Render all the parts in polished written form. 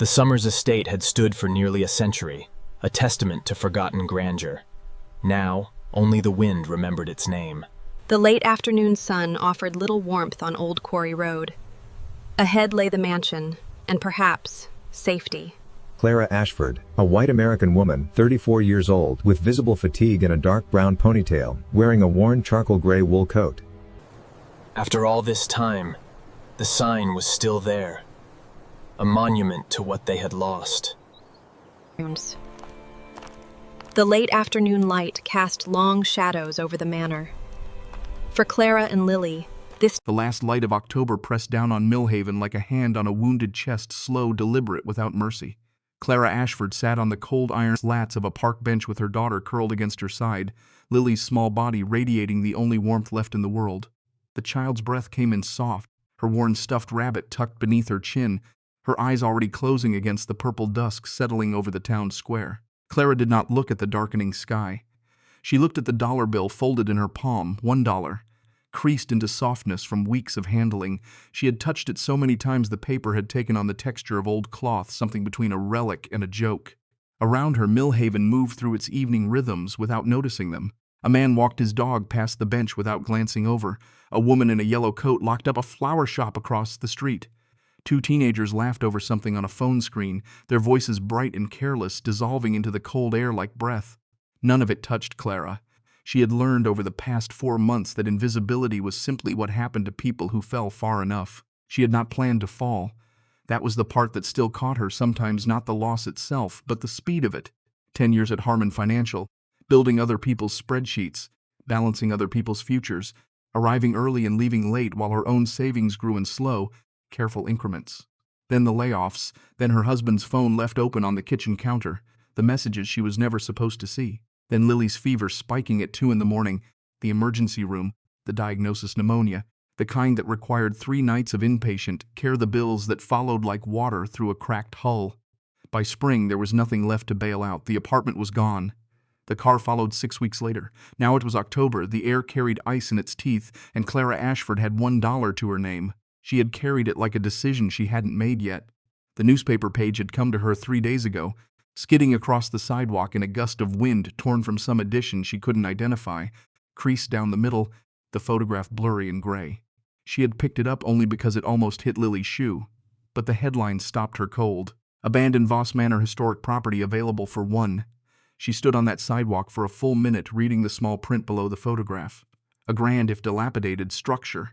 The Summers estate had stood for nearly a century, a testament to forgotten grandeur. Now, only the wind remembered its name. The late afternoon sun offered little warmth on Old Quarry Road. Ahead lay the mansion, and perhaps safety. Clara Ashford, a white American woman, 34 years old, with visible fatigue and a dark brown ponytail, wearing a worn charcoal gray wool coat. After all this time, the sign was still there, a monument to what they had lost. The late afternoon light cast long shadows over the manor. For Clara and Lily, the last light of October pressed down on Millhaven like a hand on a wounded chest, slow, deliberate, without mercy. Clara Ashford sat on the cold iron slats of a park bench with her daughter curled against her side, Lily's small body radiating the only warmth left in the world. The child's breath came in soft, her worn stuffed rabbit tucked beneath her chin, her eyes already closing against the purple dusk settling over the town square. Clara did not look at the darkening sky. She looked at the dollar bill folded in her palm, $1. Creased into softness from weeks of handling. She had touched it so many times the paper had taken on the texture of old cloth, something between a relic and a joke. Around her, Millhaven moved through its evening rhythms without noticing them. A man walked his dog past the bench without glancing over. A woman in a yellow coat locked up a flower shop across the street. Two teenagers laughed over something on a phone screen, their voices bright and careless, dissolving into the cold air like breath. None of it touched Clara. She had learned over the past 4 months that invisibility was simply what happened to people who fell far enough. She had not planned to fall. That was the part that still caught her, sometimes not the loss itself, but the speed of it. 10 years at Harmon Financial, building other people's spreadsheets, balancing other people's futures, arriving early and leaving late while her own savings grew in slow, careful increments. Then the layoffs, then her husband's phone left open on the kitchen counter, the messages she was never supposed to see. Then Lily's fever spiking at 2 a.m, the emergency room, the diagnosis pneumonia, the kind that required 3 nights of inpatient care, the bills that followed like water through a cracked hull. By spring, there was nothing left to bail out. The apartment was gone. The car followed 6 weeks later. Now it was October, the air carried ice in its teeth, and Clara Ashford had $1 to her name. She had carried it like a decision she hadn't made yet. The newspaper page had come to her 3 days ago, skidding across the sidewalk in a gust of wind torn from some edition she couldn't identify, creased down the middle, the photograph blurry and gray. She had picked it up only because it almost hit Lily's shoe, but the headline stopped her cold. Abandoned Voss Manor historic property available for $1. She stood on that sidewalk for a full minute reading the small print below the photograph. A grand, if dilapidated, structure.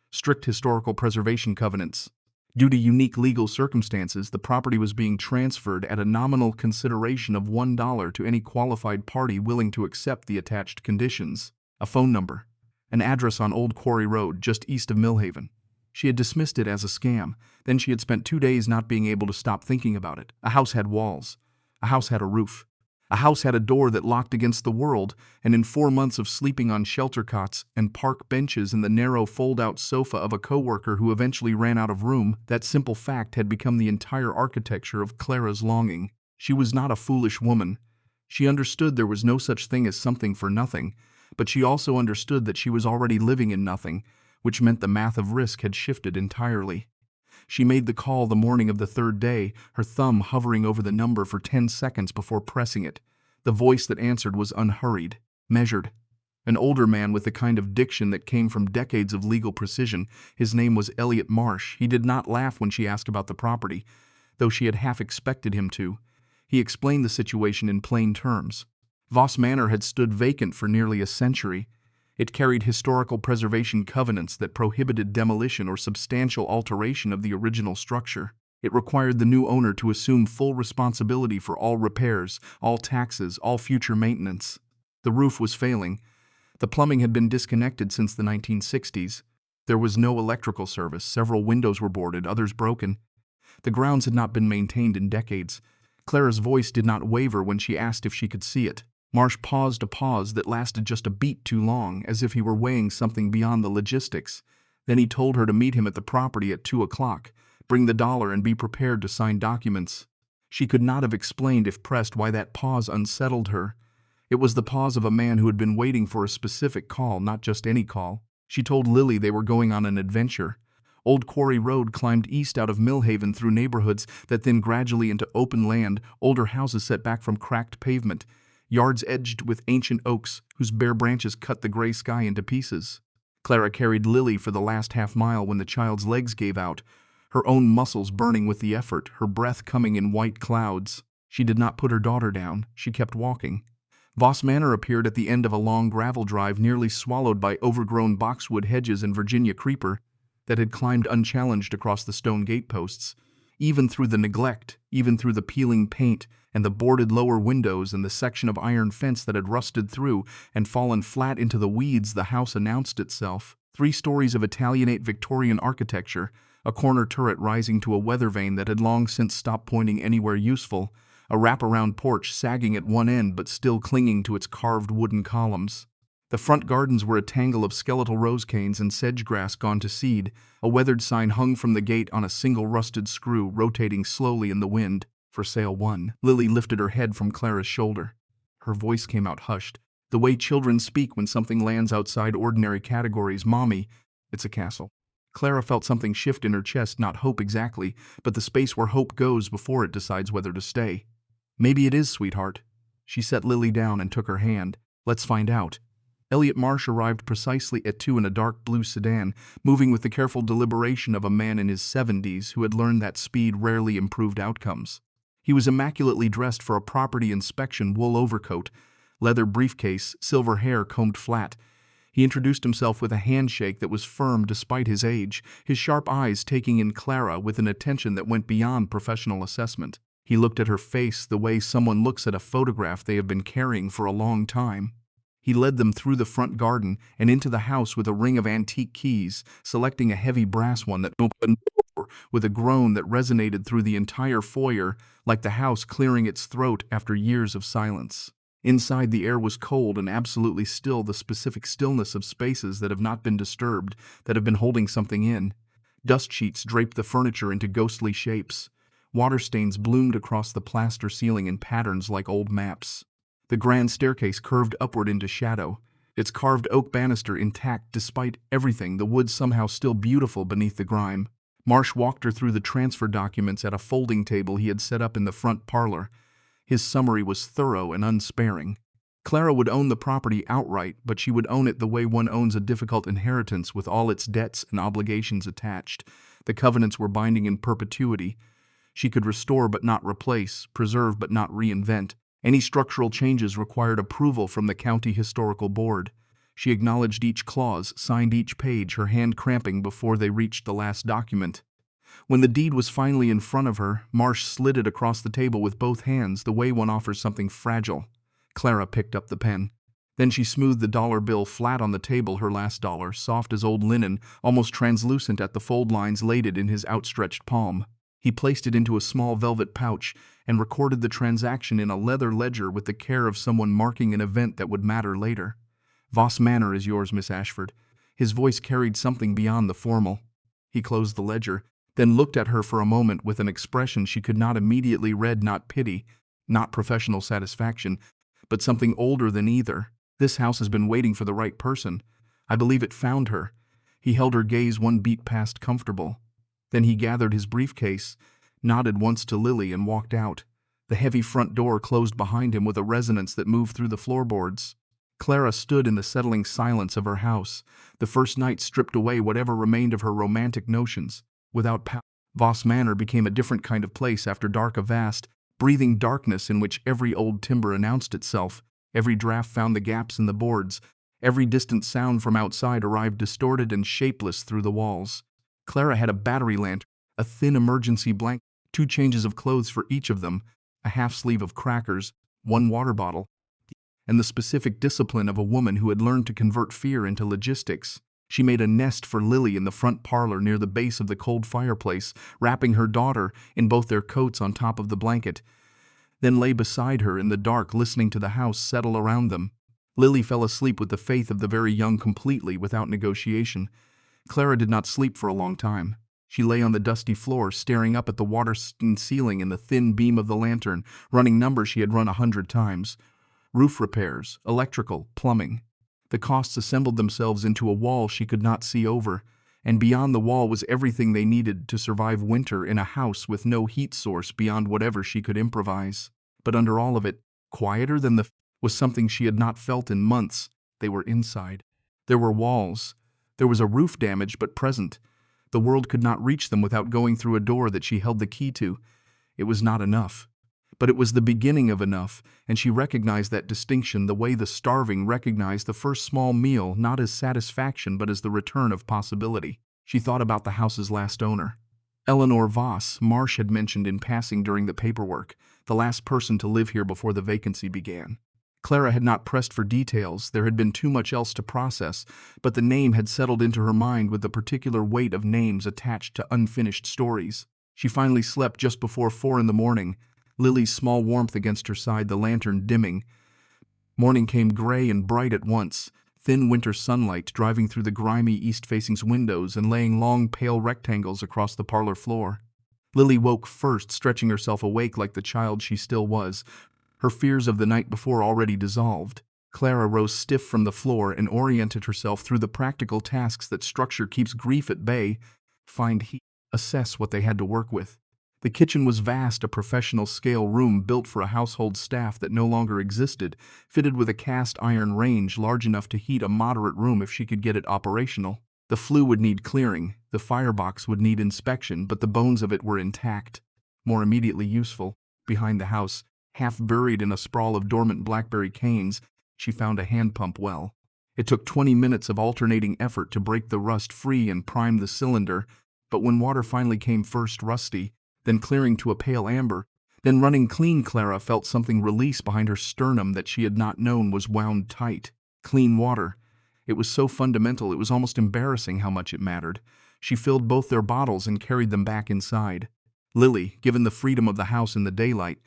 Strict historical preservation covenants. Due to unique legal circumstances, the property was being transferred at a nominal consideration of $1 to any qualified party willing to accept the attached conditions. A phone number. An address on Old Quarry Road, just east of Millhaven. She had dismissed it as a scam. Then she had spent 2 days not being able to stop thinking about it. A house had walls. A house had a roof. A house had a door that locked against the world, and in 4 months of sleeping on shelter cots and park benches and the narrow fold-out sofa of a coworker who eventually ran out of room, that simple fact had become the entire architecture of Clara's longing. She was not a foolish woman. She understood there was no such thing as something for nothing, but she also understood that she was already living in nothing, which meant the math of risk had shifted entirely. She made the call the morning of the 3rd day, her thumb hovering over the number for 10 seconds before pressing it. The voice that answered was unhurried, measured. An older man with the kind of diction that came from decades of legal precision. His name was Elliot Marsh. He did not laugh when she asked about the property, though she had half expected him to. He explained the situation in plain terms. Voss Manor had stood vacant for nearly a century. It carried historical preservation covenants that prohibited demolition or substantial alteration of the original structure. It required the new owner to assume full responsibility for all repairs, all taxes, all future maintenance. The roof was failing. The plumbing had been disconnected since the 1960s. There was no electrical service. Several windows were boarded, others broken. The grounds had not been maintained in decades. Clara's voice did not waver when she asked if she could see it. Marsh paused, a pause that lasted just a beat too long, as if he were weighing something beyond the logistics. Then he told her to meet him at the property at 2 o'clock, bring the dollar and be prepared to sign documents. She could not have explained if pressed why that pause unsettled her. It was the pause of a man who had been waiting for a specific call, not just any call. She told Lily they were going on an adventure. Old Quarry Road climbed east out of Millhaven through neighborhoods that then gradually into open land, older houses set back from cracked pavement, yards edged with ancient oaks whose bare branches cut the gray sky into pieces. Clara carried Lily for the last half-mile when the child's legs gave out, her own muscles burning with the effort, her breath coming in white clouds. She did not put her daughter down. She kept walking. Voss Manor appeared at the end of a long gravel drive nearly swallowed by overgrown boxwood hedges and Virginia creeper that had climbed unchallenged across the stone gateposts. Even through the neglect, even through the peeling paint and the boarded lower windows and the section of iron fence that had rusted through and fallen flat into the weeds, the house announced itself. 3 stories of Italianate Victorian architecture, a corner turret rising to a weather vane that had long since stopped pointing anywhere useful, a wraparound porch sagging at one end but still clinging to its carved wooden columns. The front gardens were a tangle of skeletal rose canes and sedge grass gone to seed. A weathered sign hung from the gate on a single rusted screw, rotating slowly in the wind. For sale 1. Lily lifted her head from Clara's shoulder. Her voice came out hushed, the way children speak when something lands outside ordinary categories. Mommy, it's a castle. Clara felt something shift in her chest, not hope exactly, but the space where hope goes before it decides whether to stay. Maybe it is, sweetheart. She set Lily down and took her hand. Let's find out. Elliot Marsh arrived precisely at 2 in a dark blue sedan, moving with the careful deliberation of a man in his 70s who had learned that speed rarely improved outcomes. He was immaculately dressed for a property inspection, wool overcoat, leather briefcase, silver hair combed flat. He introduced himself with a handshake that was firm despite his age, his sharp eyes taking in Clara with an attention that went beyond professional assessment. He looked at her face the way someone looks at a photograph they have been carrying for a long time. He led them through the front garden and into the house with a ring of antique keys, selecting a heavy brass one that opened with a groan that resonated through the entire foyer, like the house clearing its throat after years of silence. Inside, the air was cold and absolutely still, the specific stillness of spaces that have not been disturbed, that have been holding something in. Dust sheets draped the furniture into ghostly shapes. Water stains bloomed across the plaster ceiling in patterns like old maps. The grand staircase curved upward into shadow, its carved oak banister intact despite everything, the wood somehow still beautiful beneath the grime. Marsh walked her through the transfer documents at a folding table he had set up in the front parlor. His summary was thorough and unsparing. Clara would own the property outright, but she would own it the way one owns a difficult inheritance, with all its debts and obligations attached. The covenants were binding in perpetuity. She could restore but not replace, preserve but not reinvent. Any structural changes required approval from the County Historical Board. She acknowledged each clause, signed each page, her hand cramping before they reached the last document. When the deed was finally in front of her, Marsh slid it across the table with both hands, the way one offers something fragile. Clara picked up the pen. Then she smoothed the dollar bill flat on the table, her last dollar, soft as old linen, almost translucent at the fold lines, laid it in his outstretched palm. He placed it into a small velvet pouch and recorded the transaction in a leather ledger with the care of someone marking an event that would matter later. Voss Manor is yours, Miss Ashford. His voice carried something beyond the formal. He closed the ledger, then looked at her for a moment with an expression she could not immediately read, not pity, not professional satisfaction, but something older than either. This house has been waiting for the right person. I believe it found her. He held her gaze one beat past comfortable. Then he gathered his briefcase, nodded once to Lily, and walked out. The heavy front door closed behind him with a resonance that moved through the floorboards. Clara stood in the settling silence of her house. The first night stripped away whatever remained of her romantic notions. Without power, Voss Manor became a different kind of place after dark, a vast, breathing darkness in which every old timber announced itself, every draft found the gaps in the boards, every distant sound from outside arrived distorted and shapeless through the walls. Clara had a battery lantern, a thin emergency blanket, 2 changes of clothes for each of them, a half sleeve of crackers, 1 water bottle, and the specific discipline of a woman who had learned to convert fear into logistics. She made a nest for Lily in the front parlor near the base of the cold fireplace, wrapping her daughter in both their coats on top of the blanket, then lay beside her in the dark, listening to the house settle around them. Lily fell asleep with the faith of the very young, completely without negotiation. Clara did not sleep for a long time. She lay on the dusty floor, staring up at the water-stained ceiling and the thin beam of the lantern, running numbers she had run 100 times. Roof repairs, electrical, plumbing. The costs assembled themselves into a wall she could not see over, and beyond the wall was everything they needed to survive winter in a house with no heat source beyond whatever she could improvise. But under all of it, quieter than was something she had not felt in months. They were inside. There were walls. There was a roof damage but present. The world could not reach them without going through a door that she held the key to. It was not enough. But it was the beginning of enough, and she recognized that distinction the way the starving recognize the first small meal not as satisfaction but as the return of possibility. She thought about the house's last owner. Eleanor Voss, Marsh had mentioned in passing during the paperwork, the last person to live here before the vacancy began. Clara had not pressed for details, there had been too much else to process, but the name had settled into her mind with the particular weight of names attached to unfinished stories. She finally slept just before 4 in the morning, Lily's small warmth against her side, the lantern dimming. Morning came gray and bright at once, thin winter sunlight driving through the grimy east-facing windows and laying long pale rectangles across the parlor floor. Lily woke first, stretching herself awake like the child she still was, her fears of the night before already dissolved. Clara rose stiff from the floor and oriented herself through the practical tasks that structure keeps grief at bay: find heat, assess what they had to work with. The kitchen was vast, a professional-scale room built for a household staff that no longer existed, fitted with a cast-iron range large enough to heat a moderate room if she could get it operational. The flue would need clearing, the firebox would need inspection, but the bones of it were intact. More immediately useful, behind the house, half buried in a sprawl of dormant blackberry canes, she found a hand pump well. It took 20 minutes of alternating effort to break the rust free and prime the cylinder, but when water finally came first rusty, then clearing to a pale amber, then running clean, Clara felt something release behind her sternum that she had not known was wound tight. Clean water. It was so fundamental it was almost embarrassing how much it mattered. She filled both their bottles and carried them back inside. Lily, given the freedom of the house in the daylight,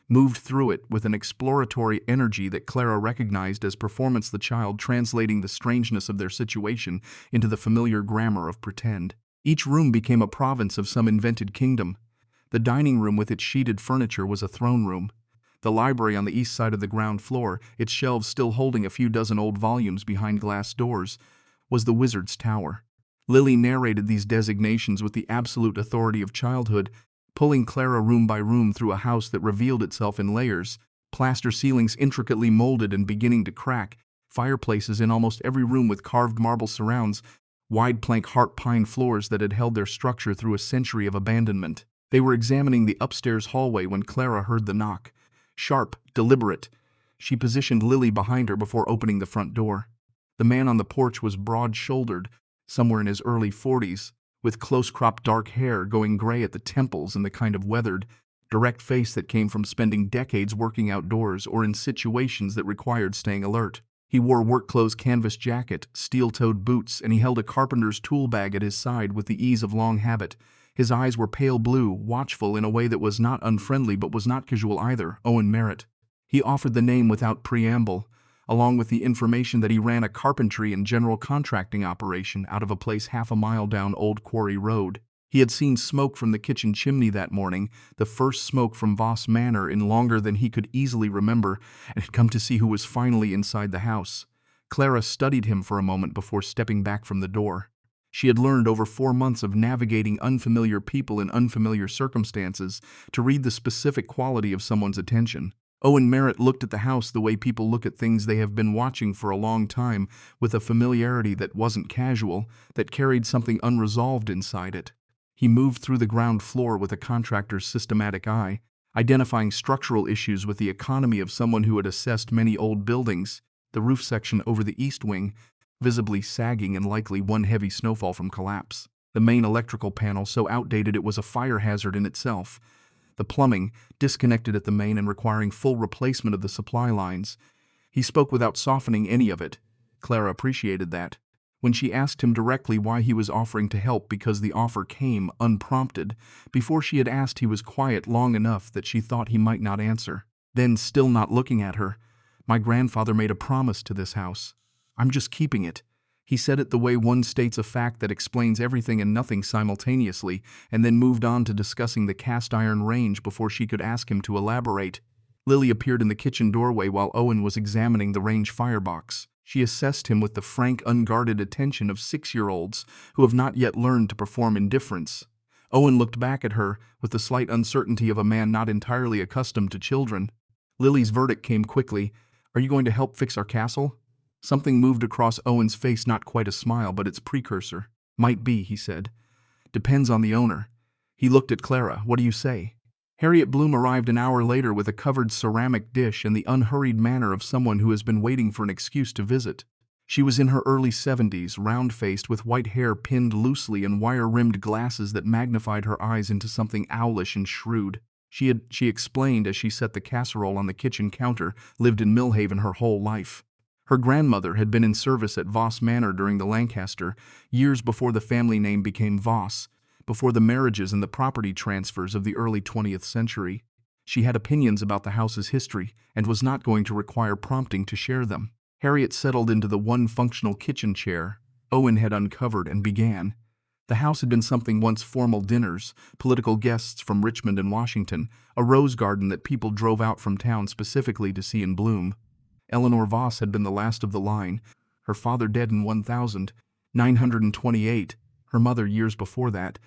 moved through it with an exploratory energy that Clara recognized as performance, the child translating the strangeness of their situation into the familiar grammar of pretend. Each room became a province of some invented kingdom. The dining room with its sheeted furniture was a throne room. The library on the east side of the ground floor, its shelves still holding a few dozen old volumes behind glass doors, was the wizard's tower. Lily narrated these designations with the absolute authority of childhood, pulling Clara room by room through a house that revealed itself in layers, plaster ceilings intricately molded and beginning to crack, fireplaces in almost every room with carved marble surrounds, wide plank heart pine floors that had held their structure through a century of abandonment. They were examining the upstairs hallway when Clara heard the knock. Sharp, deliberate. She positioned Lily behind her before opening the front door. The man on the porch was broad-shouldered, somewhere in his early 40s, with close-cropped dark hair going gray at the temples and the kind of weathered, direct face that came from spending decades working outdoors or in situations that required staying alert. He wore work-clothes, canvas jacket, steel-toed boots, and he held a carpenter's tool bag at his side with the ease of long habit. His eyes were pale blue, watchful in a way that was not unfriendly but was not casual either. Owen Merritt. He offered the name without preamble, along with the information that he ran a carpentry and general contracting operation out of a place half a mile down Old Quarry Road. He had seen smoke from the kitchen chimney that morning, the first smoke from Voss Manor in longer than he could easily remember, and had come to see who was finally inside the house. Clara studied him for a moment before stepping back from the door. She had learned over 4 months of navigating unfamiliar people in unfamiliar circumstances to read the specific quality of someone's attention. Owen Merritt looked at the house the way people look at things they have been watching for a long time, with a familiarity that wasn't casual, that carried something unresolved inside it. He moved through the ground floor with a contractor's systematic eye, identifying structural issues with the economy of someone who had assessed many old buildings. The roof section over the east wing, visibly sagging and likely one heavy snowfall from collapse. The main electrical panel so outdated it was a fire hazard in itself. The plumbing, disconnected at the main and requiring full replacement of the supply lines. He spoke without softening any of it. Clara appreciated that. When she asked him directly why he was offering to help because the offer came, unprompted, before she had asked, he was quiet long enough that she thought he might not answer. Then, still not looking at her, "My grandfather made a promise to this house. I'm just keeping it." He said it the way one states a fact that explains everything and nothing simultaneously, and then moved on to discussing the cast-iron range before she could ask him to elaborate. Lily appeared in the kitchen doorway while Owen was examining the range firebox. She assessed him with the frank, unguarded attention of 6-year-olds who have not yet learned to perform indifference. Owen looked back at her with the slight uncertainty of a man not entirely accustomed to children. Lily's verdict came quickly. "Are you going to help fix our castle?" Something moved across Owen's face, not quite a smile, but its precursor. "Might be," he said. "Depends on the owner." He looked at Clara. "What do you say?" Harriet Bloom arrived an hour later with a covered ceramic dish and the unhurried manner of someone who has been waiting for an excuse to visit. She was in her early 70s, round-faced, with white hair pinned loosely and wire-rimmed glasses that magnified her eyes into something owlish and shrewd. She explained as she set the casserole on the kitchen counter, lived in Millhaven her whole life. Her grandmother had been in service at Voss Manor during the Lancaster, years before the family name became Voss, before the marriages and the property transfers of the early 20th century. She had opinions about the house's history and was not going to require prompting to share them. Harriet settled into the one functional kitchen chair Owen had uncovered and began. The house had been something once: formal dinners, political guests from Richmond and Washington, a rose garden that people drove out from town specifically to see in bloom. Eleanor Voss had been the last of the line, her father dead in 1928, her mother years before that.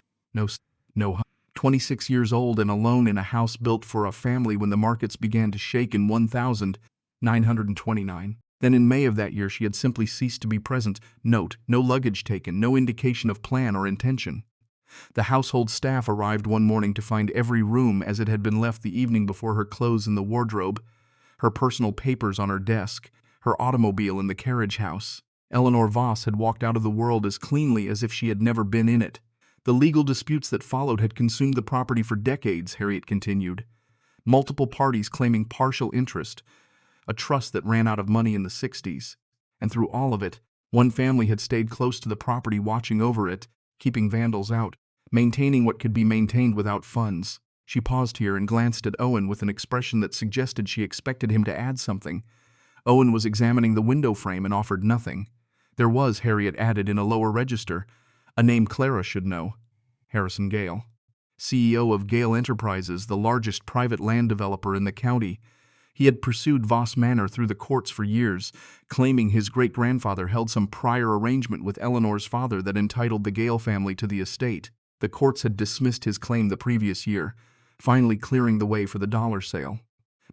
No, 26 years old and alone in a house built for a family when the markets began to shake in 1929. Then in May of that year she had simply ceased to be present. Note: no luggage taken, no indication of plan or intention. The household staff arrived one morning to find every room as it had been left the evening before, her clothes in the wardrobe, her personal papers on her desk, her automobile in the carriage house. Eleanor Voss had walked out of the world as cleanly as if she had never been in it. The legal disputes that followed had consumed the property for decades, Harriet continued. Multiple parties claiming partial interest, a trust that ran out of money in the 60s. And through all of it, one family had stayed close to the property, watching over it, keeping vandals out, maintaining what could be maintained without funds. She paused here and glanced at Owen with an expression that suggested she expected him to add something. Owen was examining the window frame and offered nothing. There was, Harriet added in a lower register, a name Clara should know: Harrison Gale, CEO of Gale Enterprises, the largest private land developer in the county. He had pursued Voss Manor through the courts for years, claiming his great-grandfather held some prior arrangement with Eleanor's father that entitled the Gale family to the estate. The courts had dismissed his claim the previous year, finally clearing the way for the dollar sale.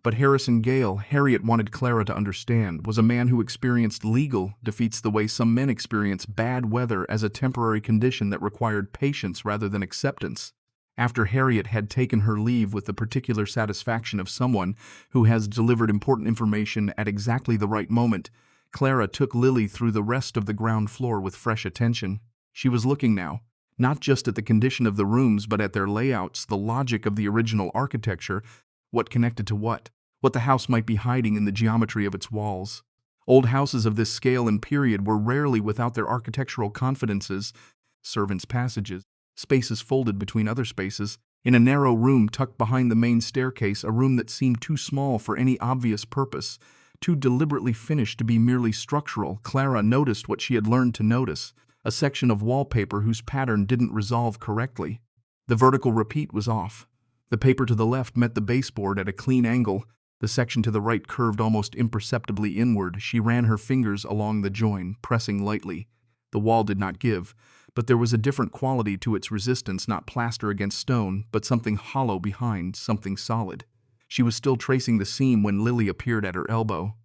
But Harrison Gale, Harriet wanted Clara to understand, was a man who experienced legal defeats the way some men experience bad weather as a temporary condition that required patience rather than acceptance. After Harriet had taken her leave with the particular satisfaction of someone who has delivered important information at exactly the right moment, Clara took Lily through the rest of the ground floor with fresh attention. She was looking now, not just at the condition of the rooms but at their layouts, the logic of the original architecture, what connected to what the house might be hiding in the geometry of its walls. Old houses of this scale and period were rarely without their architectural confidences, servants' passages, spaces folded between other spaces. In a narrow room tucked behind the main staircase, a room that seemed too small for any obvious purpose, too deliberately finished to be merely structural, Clara noticed what she had learned to notice: a section of wallpaper whose pattern didn't resolve correctly. The vertical repeat was off. The paper to the left met the baseboard at a clean angle. The section to the right curved almost imperceptibly inward. She ran her fingers along the join, pressing lightly. The wall did not give, but there was a different quality to its resistance, not plaster against stone, but something hollow behind, something solid. She was still tracing the seam when Lily appeared at her elbow.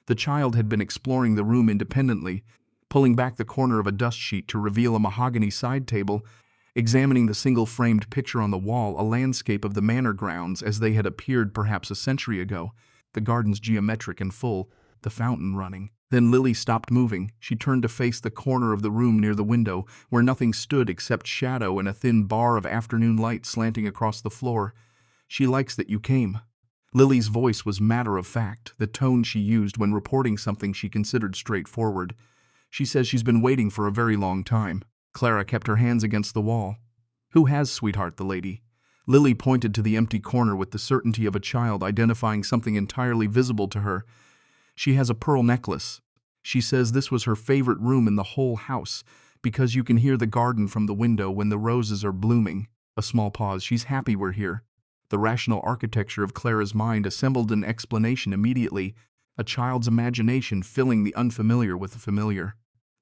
The child had been exploring the room independently, pulling back the corner of a dust sheet to reveal a mahogany side table, examining the single-framed picture on the wall, a landscape of the manor grounds as they had appeared perhaps a century ago, the gardens geometric and full, the fountain running. Then Lily stopped moving. She turned to face the corner of the room near the window, where nothing stood except shadow and a thin bar of afternoon light slanting across the floor. "She likes that you came." Lily's voice was matter-of-fact, the tone she used when reporting something she considered straightforward. "She says she's been waiting for a very long time." Clara kept her hands against the wall. "Who has, sweetheart?" "The lady." Lily pointed to the empty corner with the certainty of a child identifying something entirely visible to her. "She has a pearl necklace. She says this was her favorite room in the whole house, because you can hear the garden from the window when the roses are blooming." A small pause. "She's happy we're here." The rational architecture of Clara's mind assembled an explanation immediately. a child's imagination filling the unfamiliar with the familiar.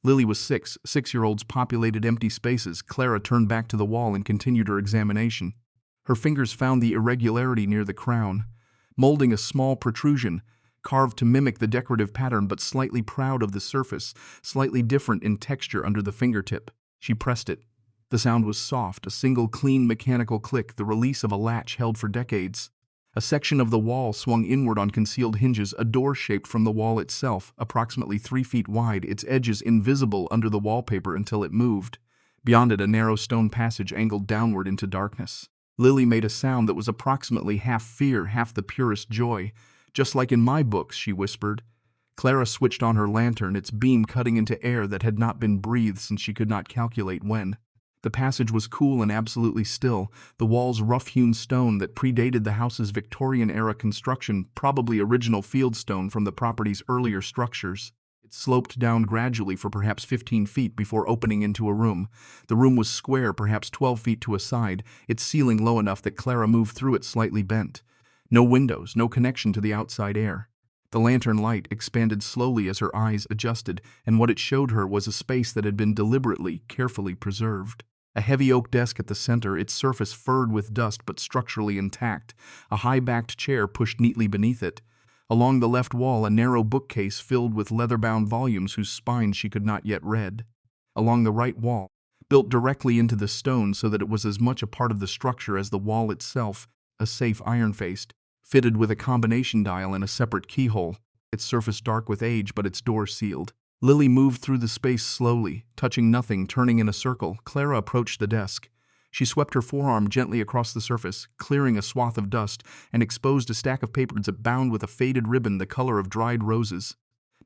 Lily was 6. 6-year-olds populated empty spaces. Clara turned back to the wall and continued her examination. Her fingers found the irregularity near the crown, molding a small protrusion, carved to mimic the decorative pattern but slightly proud of the surface, slightly different in texture under the fingertip. She pressed it. The sound was soft, a single clean mechanical click, the release of a latch held for decades. A section of the wall swung inward on concealed hinges, a door shaped from the wall itself, approximately 3 feet wide, its edges invisible under the wallpaper until it moved. Beyond it, a narrow stone passage angled downward into darkness. Lily made a sound that was approximately half fear, half the purest joy. "Just like in my books," she whispered. Clara switched on her lantern, its beam cutting into air that had not been breathed since she could not calculate when. The passage was cool and absolutely still, the walls rough-hewn stone that predated the house's Victorian-era construction, probably original fieldstone from the property's earlier structures. It sloped down gradually for perhaps 15 feet before opening into a room. The room was square, perhaps 12 feet to a side, its ceiling low enough that Clara moved through it slightly bent. No windows, no connection to the outside air. The lantern light expanded slowly as her eyes adjusted, and what it showed her was a space that had been deliberately, carefully preserved. A heavy oak desk at the center, its surface furred with dust but structurally intact. A high-backed chair pushed neatly beneath it. Along the left wall, a narrow bookcase filled with leather-bound volumes whose spines she could not yet read. Along the right wall, built directly into the stone so that it was as much a part of the structure as the wall itself, a safe iron-faced, fitted with a combination dial and a separate keyhole, its surface dark with age but its door sealed. Lily moved through the space slowly, touching nothing, turning in a circle. Clara approached the desk. She swept her forearm gently across the surface, clearing a swath of dust, and exposed a stack of papers that bound with a faded ribbon the color of dried roses.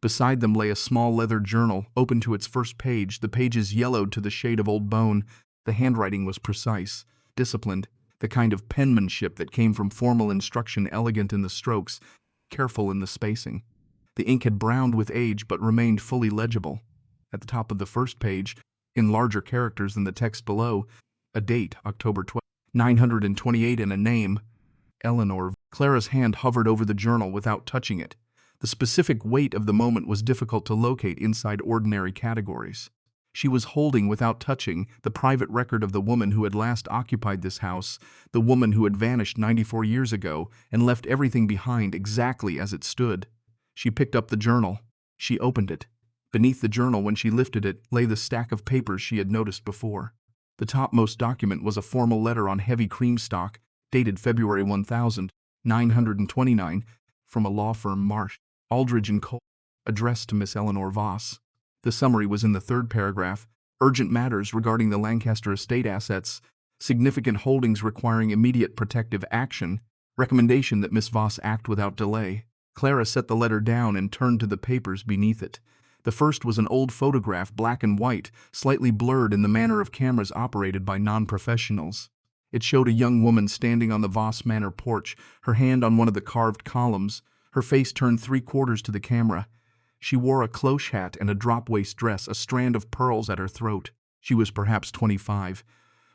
Beside them lay a small leather journal, open to its first page, the pages yellowed to the shade of old bone. The handwriting was precise, disciplined, the kind of penmanship that came from formal instruction, elegant in the strokes, careful in the spacing. The ink had browned with age but remained fully legible. At the top of the first page, in larger characters than the text below, a date, October 12, 928, and a name, Eleanor. Clara's hand hovered over the journal without touching it. The specific weight of the moment was difficult to locate inside ordinary categories. She was holding, without touching, the private record of the woman who had last occupied this house, the woman who had vanished 94 years ago and left everything behind exactly as it stood. She picked up the journal. She opened it. Beneath the journal, when she lifted it, lay the stack of papers she had noticed before. The topmost document was a formal letter on heavy cream stock, dated February 1929, from a law firm, Marsh, Aldridge & Co., addressed to Miss Eleanor Voss. The summary was in the third paragraph. Urgent matters regarding the Lancaster estate assets, significant holdings requiring immediate protective action, recommendation that Miss Voss act without delay. Clara set the letter down and turned to the papers beneath it. The first was an old photograph, black and white, slightly blurred in the manner of cameras operated by non-professionals. It showed a young woman standing on the Voss Manor porch, her hand on one of the carved columns, her face turned 3/4 to the camera. She wore a cloche hat and a drop-waist dress, a strand of pearls at her throat. She was perhaps 25.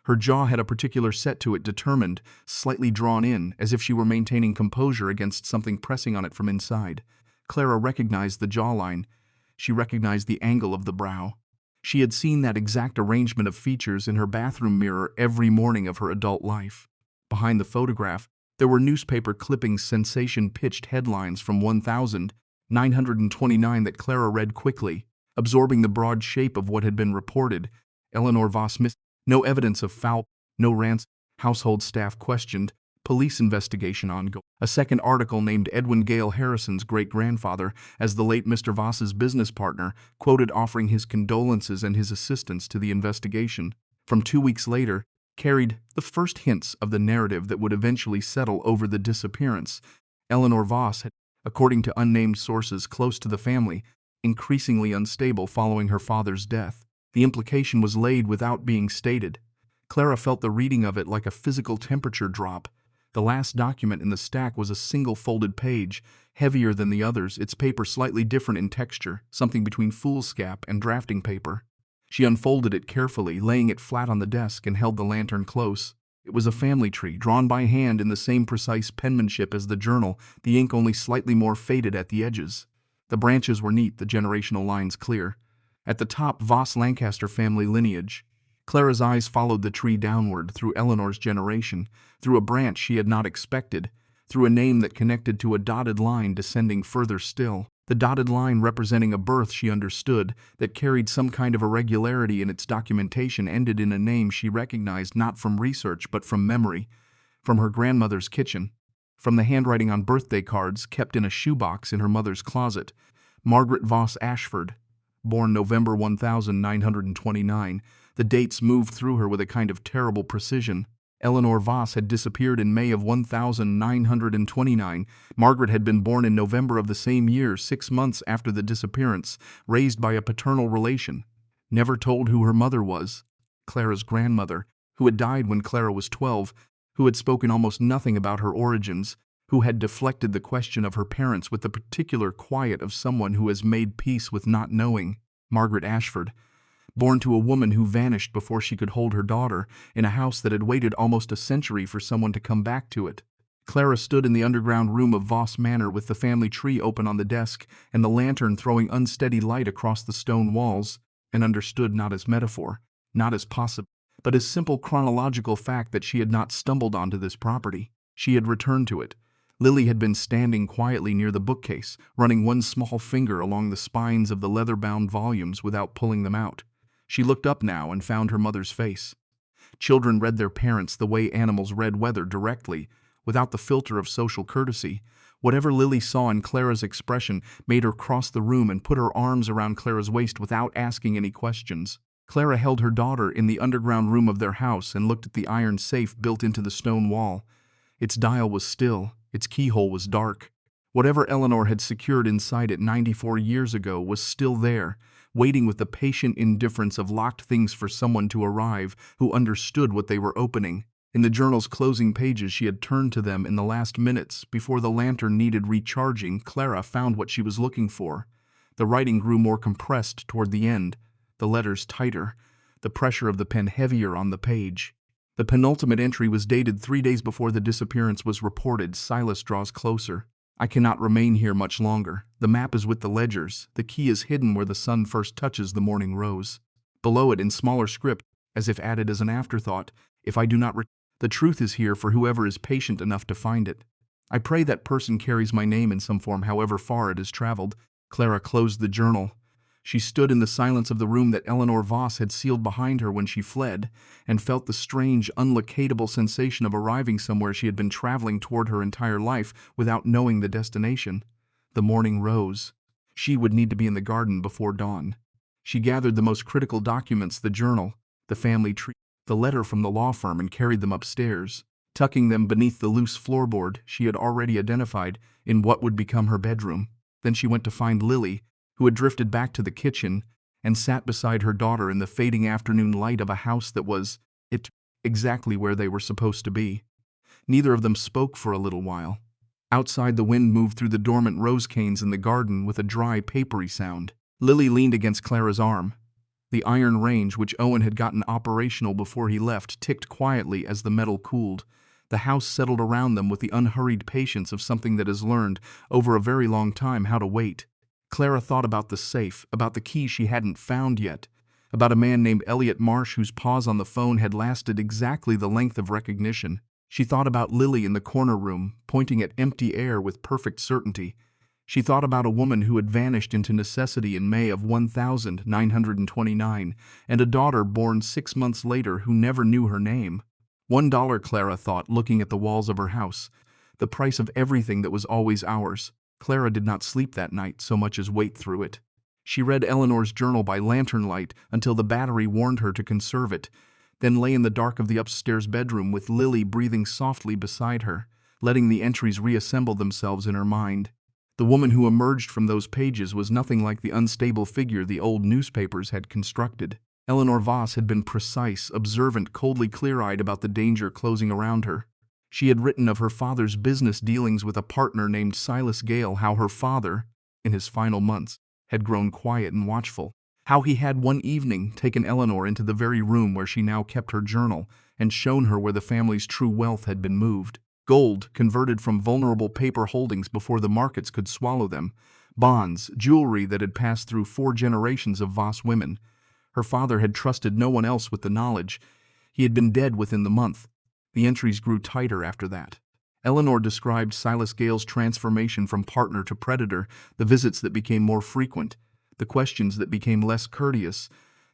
Her jaw had a particular set to it, determined, slightly drawn in, as if she were maintaining composure against something pressing on it from inside. Clara recognized the jawline. She recognized the angle of the brow. She had seen that exact arrangement of features in her bathroom mirror every morning of her adult life. Behind the photograph, there were newspaper clippings, sensation-pitched headlines from 1929 that Clara read quickly, absorbing the broad shape of what had been reported. Eleanor Voss missed. No evidence of foul, no ransom, household staff questioned, police investigation ongoing. A second article named Edwin Gale, Harrison's great-grandfather, as the late Mr. Voss's business partner, quoted offering his condolences and his assistance to the investigation. From 2 weeks later, carried the first hints of the narrative that would eventually settle over the disappearance. Eleanor Voss had, according to unnamed sources close to the family, increasingly unstable following her father's death. The implication was laid without being stated. Clara felt the reading of it like a physical temperature drop. The last document in the stack was a single folded page, heavier than the others, its paper slightly different in texture, something between foolscap and drafting paper. She unfolded it carefully, laying it flat on the desk, and held the lantern close. It was a family tree, drawn by hand in the same precise penmanship as the journal, the ink only slightly more faded at the edges. The branches were neat, the generational lines clear. At the top, Voss Lancaster family lineage. Clara's eyes followed the tree downward, through Eleanor's generation, through a branch she had not expected, through a name that connected to a dotted line descending further still. The dotted line representing a birth she understood, that carried some kind of irregularity in its documentation, ended in a name she recognized not from research but from memory, from her grandmother's kitchen, from the handwriting on birthday cards kept in a shoebox in her mother's closet. Margaret Voss Ashford, born November 1929. The dates moved through her with a kind of terrible precision. Eleanor Voss had disappeared in May of 1929. Margaret had been born in November of the same year, 6 months after the disappearance, raised by a paternal relation. Never told who her mother was. Clara's grandmother, who had died when Clara was 12, who had spoken almost nothing about her origins, who had deflected the question of her parents with the particular quiet of someone who has made peace with not knowing. Margaret Ashford, born to a woman who vanished before she could hold her daughter, in a house that had waited almost a century for someone to come back to it. Clara stood in the underground room of Voss Manor with the family tree open on the desk and the lantern throwing unsteady light across the stone walls, and understood not as metaphor, not as possible, but as simple chronological fact that she had not stumbled onto this property. She had returned to it. Lily had been standing quietly near the bookcase, running one small finger along the spines of the leather-bound volumes without pulling them out. She looked up now and found her mother's face. Children read their parents the way animals read weather, directly, without the filter of social courtesy. Whatever Lily saw in Clara's expression made her cross the room and put her arms around Clara's waist without asking any questions. Clara held her daughter in the underground room of their house and looked at the iron safe built into the stone wall. Its dial was still, its keyhole was dark. Whatever Eleanor had secured inside it 94 years ago was still there, waiting with the patient indifference of locked things for someone to arrive who understood what they were opening. In the journal's closing pages, she had turned to them in the last minutes, before the lantern needed recharging. Clara found what she was looking for. The writing grew more compressed toward the end, the letters tighter, the pressure of the pen heavier on the page. The penultimate entry was dated 3 days before the disappearance was reported. Silas draws closer. I cannot remain here much longer. The map is with the ledgers. The key is hidden where the sun first touches the morning rose. Below it, in smaller script, as if added as an afterthought, if I do not the truth is here for whoever is patient enough to find it. I pray that person carries my name in some form, however far it has traveled. Clara closed the journal. She stood in the silence of the room that Eleanor Voss had sealed behind her when she fled, and felt the strange, unlocatable sensation of arriving somewhere she had been traveling toward her entire life without knowing the destination. The morning rose. She would need to be in the garden before dawn. She gathered the most critical documents, the journal, the family tree, the letter from the law firm, and carried them upstairs, tucking them beneath the loose floorboard she had already identified in what would become her bedroom. Then she went to find Lily, who had drifted back to the kitchen, and sat beside her daughter in the fading afternoon light of a house that was, exactly where they were supposed to be. Neither of them spoke for a little while. Outside, the wind moved through the dormant rose canes in the garden with a dry, papery sound. Lily leaned against Clara's arm. The iron range, which Owen had gotten operational before he left, ticked quietly as the metal cooled. The house settled around them with the unhurried patience of something that has learned, over a very long time, how to wait. Clara thought about the safe, about the key she hadn't found yet, about a man named Elliot Marsh whose pause on the phone had lasted exactly the length of recognition. She thought about Lily in the corner room, pointing at empty air with perfect certainty. She thought about a woman who had vanished into necessity in May of 1929, and a daughter born 6 months later who never knew her name. $1, Clara thought, looking at the walls of her house, the price of everything that was always ours. Clara did not sleep that night so much as wait through it. She read Eleanor's journal by lantern light until the battery warned her to conserve it, then lay in the dark of the upstairs bedroom with Lily breathing softly beside her, letting the entries reassemble themselves in her mind. The woman who emerged from those pages was nothing like the unstable figure the old newspapers had constructed. Eleanor Voss had been precise, observant, coldly clear-eyed about the danger closing around her. She had written of her father's business dealings with a partner named Silas Gale, how her father, in his final months, had grown quiet and watchful, how he had one evening taken Eleanor into the very room where she now kept her journal and shown her where the family's true wealth had been moved. Gold, converted from vulnerable paper holdings before the markets could swallow them. Bonds, jewelry that had passed through 4 generations of Voss women. Her father had trusted no one else with the knowledge. He had been dead within the month. The entries grew tighter after that. Eleanor described Silas Gale's transformation from partner to predator, the visits that became more frequent, the questions that became less courteous,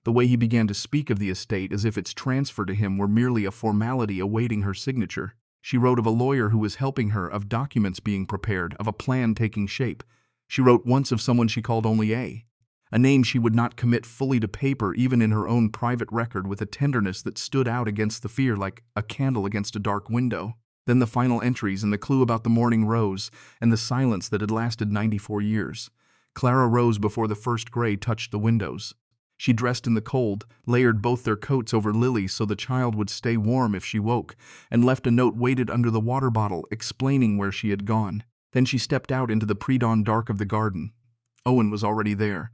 the way he began to speak of the estate as if its transfer to him were merely a formality awaiting her signature. She wrote of a lawyer who was helping her, of documents being prepared, of a plan taking shape. She wrote once of someone she called only a name she would not commit fully to paper even in her own private record, with a tenderness that stood out against the fear like a candle against a dark window. Then the final entries and the clue about the morning rose and the silence that had lasted 94 years. Clara rose before the first gray touched the windows. She dressed in the cold, layered both their coats over Lily so the child would stay warm if she woke, and left a note weighted under the water bottle explaining where she had gone. Then she stepped out into the pre-dawn dark of the garden. Owen was already there.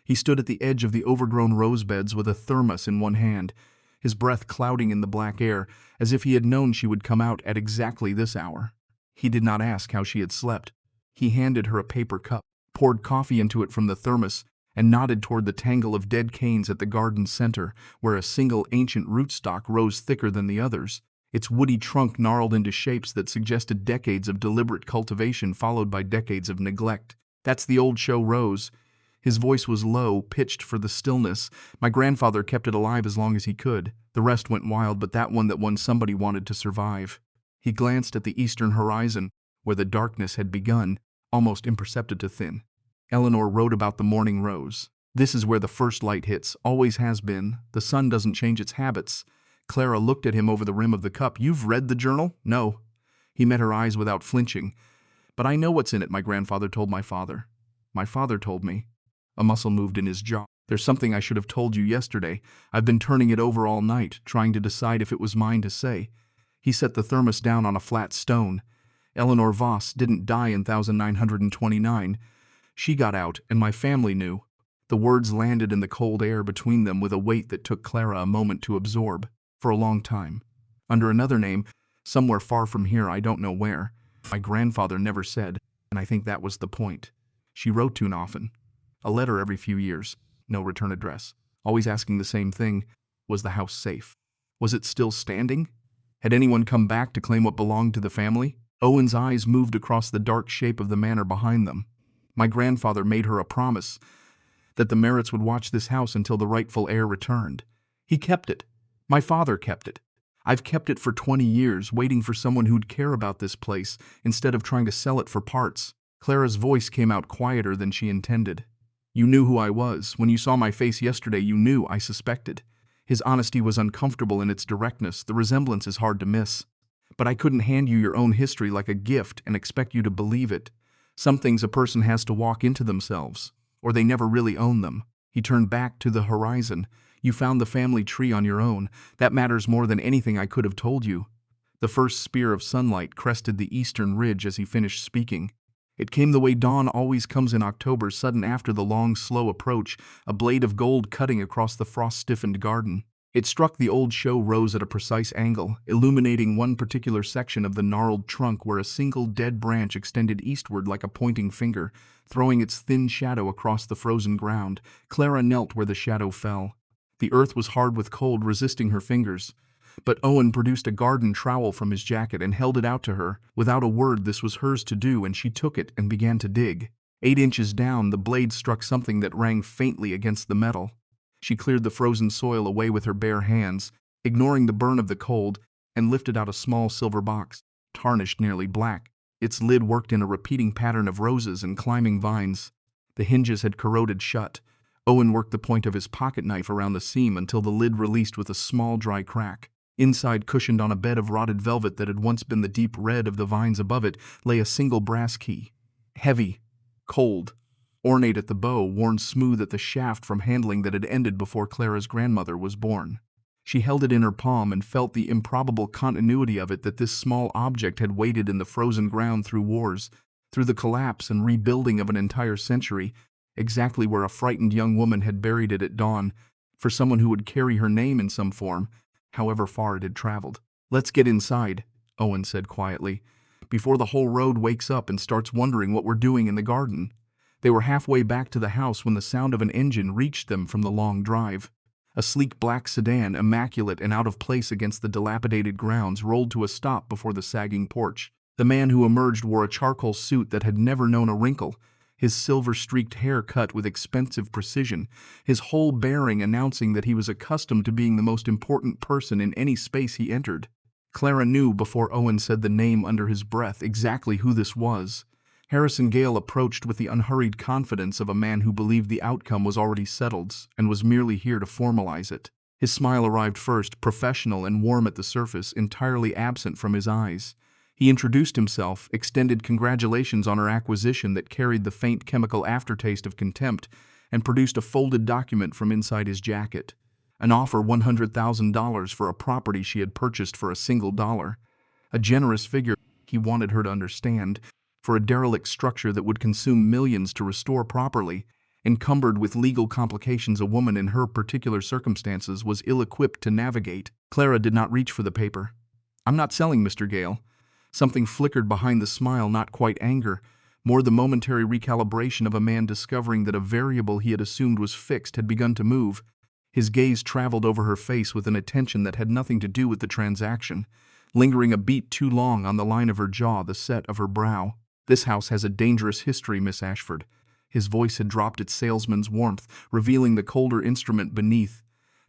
He stood at the edge of the overgrown rose beds with a thermos in one hand, his breath clouding in the black air, as if he had known she would come out at exactly this hour. He did not ask how she had slept. He handed her a paper cup, poured coffee into it from the thermos, and nodded toward the tangle of dead canes at the garden's center, where a single ancient rootstock rose thicker than the others, its woody trunk gnarled into shapes that suggested decades of deliberate cultivation followed by decades of neglect. "That's the old show rose." His voice was low, pitched for the stillness. "My grandfather kept it alive as long as he could. The rest went wild, but that one somebody wanted to survive." He glanced at the eastern horizon, where the darkness had begun, almost imperceptible to thin. Eleanor wrote about the morning rose. "This is where the first light hits, always has been. The sun doesn't change its habits." Clara looked at him over the rim of the cup. "You've read the journal?" "No." He met her eyes without flinching. "But I know what's in it. My grandfather told my father." "My father told me." A muscle moved in his jaw. "There's something I should have told you yesterday. I've been turning it over all night, trying to decide if it was mine to say." He set the thermos down on a flat stone. "Eleanor Voss didn't die in 1929. She got out, and my family knew." The words landed in the cold air between them with a weight that took Clara a moment to absorb. "For a long time. Under another name, somewhere far from here, I don't know where. My grandfather never said, and I think that was the point. She wrote too often. A letter every few years. No return address. Always asking the same thing. Was the house safe? Was it still standing? Had anyone come back to claim what belonged to the family?" Owen's eyes moved across the dark shape of the manor behind them. "My grandfather made her a promise that the Merritts would watch this house until the rightful heir returned. He kept it. My father kept it. I've kept it for 20 years, waiting for someone who'd care about this place instead of trying to sell it for parts." Clara's voice came out quieter than she intended. "You knew who I was. When you saw my face yesterday, you knew I suspected." His honesty was uncomfortable in its directness. "The resemblance is hard to miss. But I couldn't hand you your own history like a gift and expect you to believe it. Some things a person has to walk into themselves, or they never really own them." He turned back to the horizon. "You found the family tree on your own. That matters more than anything I could have told you." The first spear of sunlight crested the eastern ridge as he finished speaking. It came the way dawn always comes in October, sudden after the long, slow approach, a blade of gold cutting across the frost-stiffened garden. It struck the old show rose at a precise angle, illuminating one particular section of the gnarled trunk where a single dead branch extended eastward like a pointing finger, throwing its thin shadow across the frozen ground. Clara knelt where the shadow fell. The earth was hard with cold, resisting her fingers. But Owen produced a garden trowel from his jacket and held it out to her. Without a word, this was hers to do, and she took it and began to dig. 8 inches down, the blade struck something that rang faintly against the metal. She cleared the frozen soil away with her bare hands, ignoring the burn of the cold, and lifted out a small silver box, tarnished nearly black. Its lid worked in a repeating pattern of roses and climbing vines. The hinges had corroded shut. Owen worked the point of his pocket knife around the seam until the lid released with a small dry crack. Inside, cushioned on a bed of rotted velvet that had once been the deep red of the vines above it, lay a single brass key. Heavy, cold, ornate at the bow, worn smooth at the shaft from handling that had ended before Clara's grandmother was born. She held it in her palm and felt the improbable continuity of it, that this small object had waited in the frozen ground through wars, through the collapse and rebuilding of an entire century, exactly where a frightened young woman had buried it at dawn, for someone who would carry her name in some form. however far it had traveled. "Let's get inside," Owen said quietly, "before the whole road wakes up and starts wondering what we're doing in the garden." They were halfway back to the house when the sound of an engine reached them from the long drive. A sleek black sedan, immaculate and out of place against the dilapidated grounds, rolled to a stop before the sagging porch. The man who emerged wore a charcoal suit that had never known a wrinkle, his silver-streaked hair cut with expensive precision, his whole bearing announcing that he was accustomed to being the most important person in any space he entered. Clara knew before Owen said the name under his breath exactly who this was. Harrison Gale approached with the unhurried confidence of a man who believed the outcome was already settled and was merely here to formalize it. His smile arrived first, professional and warm at the surface, entirely absent from his eyes. He introduced himself, extended congratulations on her acquisition that carried the faint chemical aftertaste of contempt, and produced a folded document from inside his jacket. An offer $100,000 for a property she had purchased for $1. A generous figure, he wanted her to understand, for a derelict structure that would consume millions to restore properly. Encumbered with legal complications a woman in her particular circumstances was ill-equipped to navigate. Clara did not reach for the paper. "I'm not selling, Mr. Gale." Something flickered behind the smile, not quite anger, more the momentary recalibration of a man discovering that a variable he had assumed was fixed had begun to move. His gaze traveled over her face with an attention that had nothing to do with the transaction, lingering a beat too long on the line of her jaw, the set of her brow. "This house has a dangerous history, Miss Ashford." His voice had dropped its salesman's warmth, revealing the colder instrument beneath.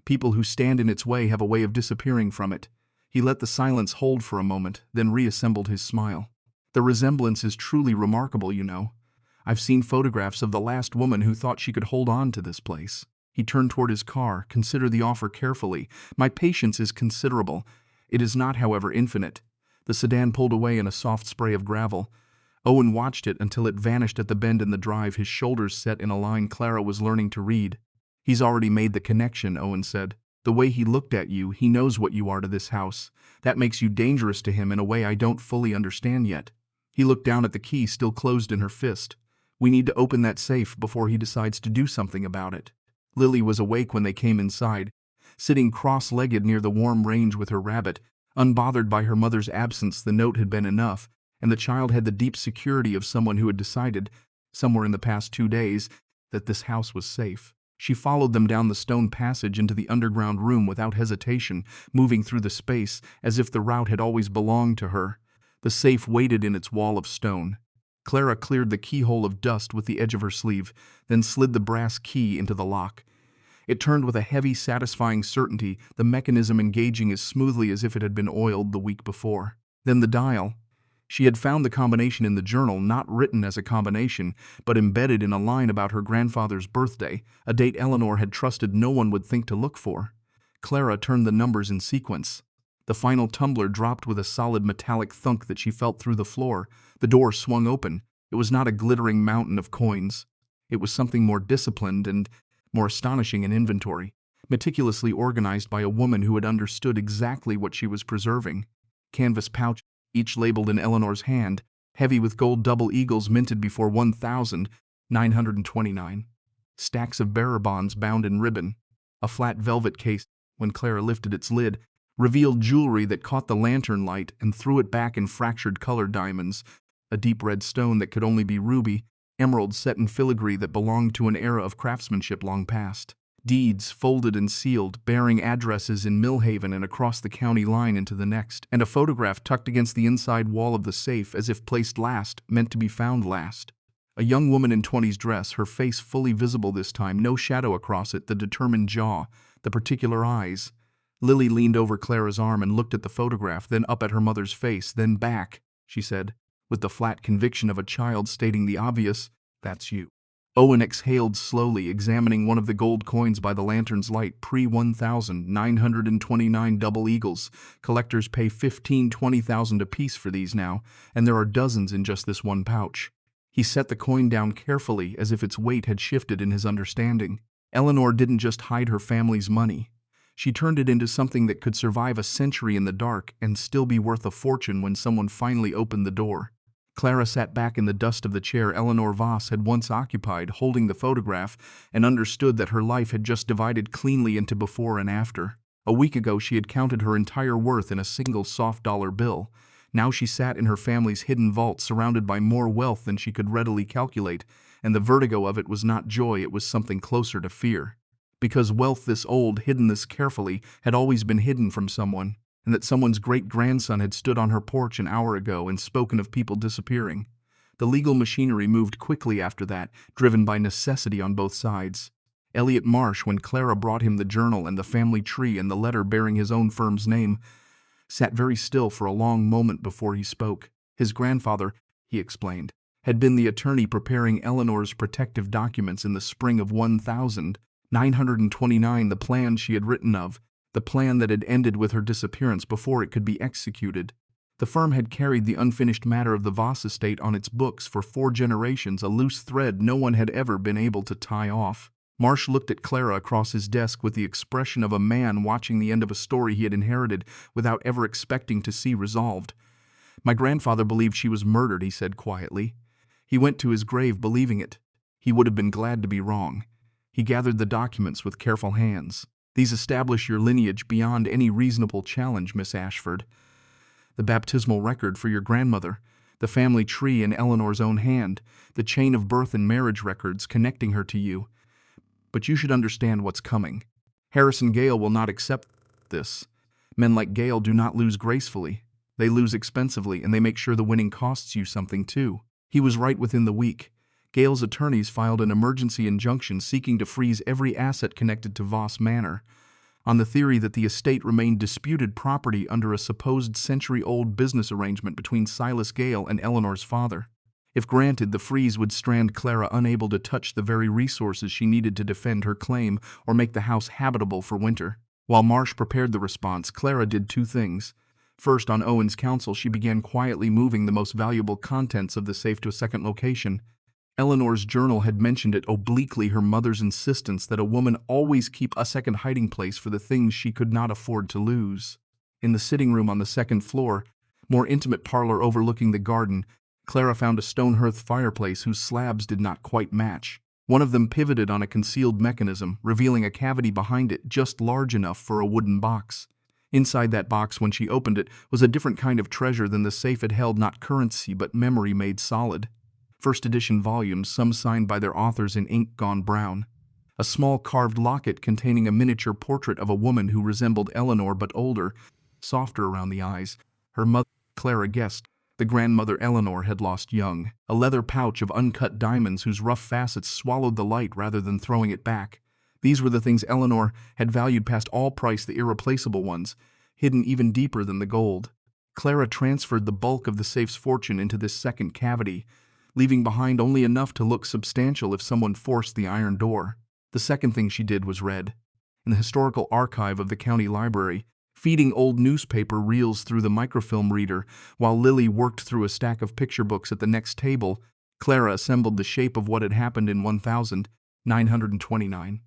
"People who stand in its way have a way of disappearing from it." He let the silence hold for a moment, then reassembled his smile. "The resemblance is truly remarkable, you know. I've seen photographs of the last woman who thought she could hold on to this place." He turned toward his car. "Consider the offer carefully. My patience is considerable. It is not, however, infinite." The sedan pulled away in a soft spray of gravel. Owen watched it until it vanished at the bend in the drive, his shoulders set in a line Clara was learning to read. "He's already made the connection," Owen said. "The way he looked at you, he knows what you are to this house. That makes you dangerous to him in a way I don't fully understand yet." He looked down at the key still closed in her fist. "We need to open that safe before he decides to do something about it." Lily was awake when they came inside, sitting cross-legged near the warm range with her rabbit. Unbothered by her mother's absence, the note had been enough, and the child had the deep security of someone who had decided, somewhere in the past 2 days, that this house was safe. She followed them down the stone passage into the underground room without hesitation, moving through the space as if the route had always belonged to her. The safe waited in its wall of stone. Clara cleared the keyhole of dust with the edge of her sleeve, then slid the brass key into the lock. It turned with a heavy, satisfying certainty, the mechanism engaging as smoothly as if it had been oiled the week before. Then the dial. She had found the combination in the journal, not written as a combination, but embedded in a line about her grandfather's birthday, a date Eleanor had trusted no one would think to look for. Clara turned the numbers in sequence. The final tumbler dropped with a solid metallic thunk that she felt through the floor. The door swung open. It was not a glittering mountain of coins. It was something more disciplined and more astonishing in inventory, meticulously organized by a woman who had understood exactly what she was preserving. Canvas pouch, each labeled in Eleanor's hand, heavy with gold double eagles minted before 1929. Stacks of bearer bonds bound in ribbon. A flat velvet case, when Clara lifted its lid, revealed jewelry that caught the lantern light and threw it back in fractured colored diamonds. A deep red stone that could only be ruby, emerald set in filigree that belonged to an era of craftsmanship long past. Deeds folded and sealed, bearing addresses in Millhaven and across the county line into the next, and a photograph tucked against the inside wall of the safe as if placed last, meant to be found last. A young woman in 20s dress, her face fully visible this time, no shadow across it, the determined jaw, the particular eyes. Lily leaned over Clara's arm and looked at the photograph, then up at her mother's face, then back, she said, with the flat conviction of a child stating the obvious, "That's you." Owen exhaled slowly, examining one of the gold coins by the lantern's light. Pre-1929 double eagles. Collectors pay $15,000-20,000 apiece for these now, and there are dozens in just this one pouch. He set the coin down carefully, as if its weight had shifted in his understanding. Eleanor didn't just hide her family's money. She turned it into something that could survive a century in the dark and still be worth a fortune when someone finally opened the door. Clara sat back in the dust of the chair Eleanor Voss had once occupied, holding the photograph, and understood that her life had just divided cleanly into before and after. A week ago she had counted her entire worth in a single soft dollar bill. Now she sat in her family's hidden vault surrounded by more wealth than she could readily calculate, and the vertigo of it was not joy, it was something closer to fear. Because wealth this old, hidden this carefully, had always been hidden from someone, and that someone's great-grandson had stood on her porch an hour ago and spoken of people disappearing. The legal machinery moved quickly after that, driven by necessity on both sides. Elliot Marsh, when Clara brought him the journal and the family tree and the letter bearing his own firm's name, sat very still for a long moment before he spoke. His grandfather, he explained, had been the attorney preparing Eleanor's protective documents in the spring of 1929, the plan she had written of, the plan that had ended with her disappearance before it could be executed. The firm had carried the unfinished matter of the Voss estate on its books for 4 generations, a loose thread no one had ever been able to tie off. Marsh looked at Clara across his desk with the expression of a man watching the end of a story he had inherited without ever expecting to see resolved. "My grandfather believed she was murdered," he said quietly. "He went to his grave believing it. He would have been glad to be wrong. He gathered the documents with careful hands. These establish your lineage beyond any reasonable challenge, Miss Ashford. The baptismal record for your grandmother, the family tree in Eleanor's own hand, the chain of birth and marriage records connecting her to you. But you should understand what's coming. Harrison Gale will not accept this. Men like Gale do not lose gracefully. They lose expensively, and they make sure the winning costs you something too." He was right within the week. Gale's attorneys filed an emergency injunction seeking to freeze every asset connected to Voss Manor, on the theory that the estate remained disputed property under a supposed century-old business arrangement between Silas Gale and Eleanor's father. If granted, the freeze would strand Clara unable to touch the very resources she needed to defend her claim or make the house habitable for winter. While Marsh prepared the response, Clara did 2 things. First, on Owen's counsel, she began quietly moving the most valuable contents of the safe to a second location. Eleanor's journal had mentioned it obliquely, her mother's insistence that a woman always keep a second hiding place for the things she could not afford to lose. In the sitting room on the 2nd floor, more intimate parlor overlooking the garden, Clara found a stone hearth fireplace whose slabs did not quite match. One of them pivoted on a concealed mechanism, revealing a cavity behind it just large enough for a wooden box. Inside that box, when she opened it, was a different kind of treasure than the safe had held, not currency but memory made solid. First edition volumes, some signed by their authors in ink gone brown. A small carved locket containing a miniature portrait of a woman who resembled Eleanor but older, softer around the eyes. Her mother, Clara guessed. The grandmother Eleanor had lost young. A leather pouch of uncut diamonds whose rough facets swallowed the light rather than throwing it back. These were the things Eleanor had valued past all price, the irreplaceable ones, hidden even deeper than the gold. Clara transferred the bulk of the safe's fortune into this second cavity, leaving behind only enough to look substantial if someone forced the iron door. The second thing she did was read. In the historical archive of the county library, feeding old newspaper reels through the microfilm reader while Lily worked through a stack of picture books at the next table, Clara assembled the shape of what had happened in 1929.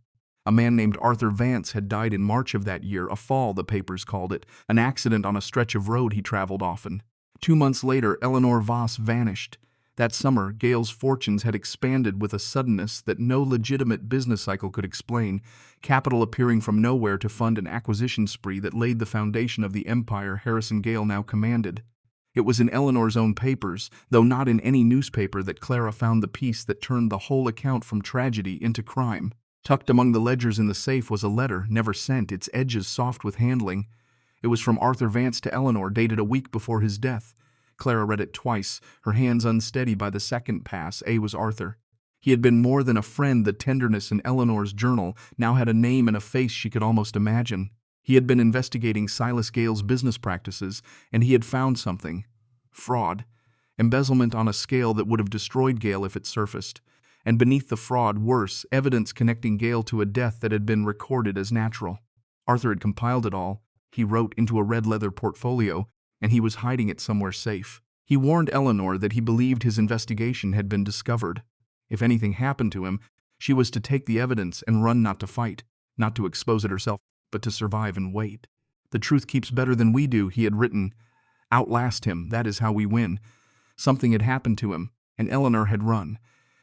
A man named Arthur Vance had died in March of that year, a fall, the papers called it, an accident on a stretch of road he traveled often. 2 months later, Eleanor Voss vanished. That summer, Gale's fortunes had expanded with a suddenness that no legitimate business cycle could explain, capital appearing from nowhere to fund an acquisition spree that laid the foundation of the empire Harrison Gale now commanded. It was in Eleanor's own papers, though not in any newspaper, that Clara found the piece that turned the whole account from tragedy into crime. Tucked among the ledgers in the safe was a letter, never sent, its edges soft with handling. It was from Arthur Vance to Eleanor, dated a week before his death. Clara read it twice, her hands unsteady by the second pass. A was Arthur. He had been more than a friend. The tenderness in Eleanor's journal now had a name and a face she could almost imagine. He had been investigating Silas Gale's business practices, and he had found something. Fraud. Embezzlement on a scale that would have destroyed Gale if it surfaced. And beneath the fraud, worse, evidence connecting Gale to a death that had been recorded as natural. Arthur had compiled it all, he wrote, into a red leather portfolio, and he was hiding it somewhere safe. He warned Eleanor that he believed his investigation had been discovered. If anything happened to him, she was to take the evidence and run, not to fight, not to expose it herself, but to survive and wait. "The truth keeps better than we do," he had written. "Outlast him, that is how we win." Something had happened to him, and Eleanor had run.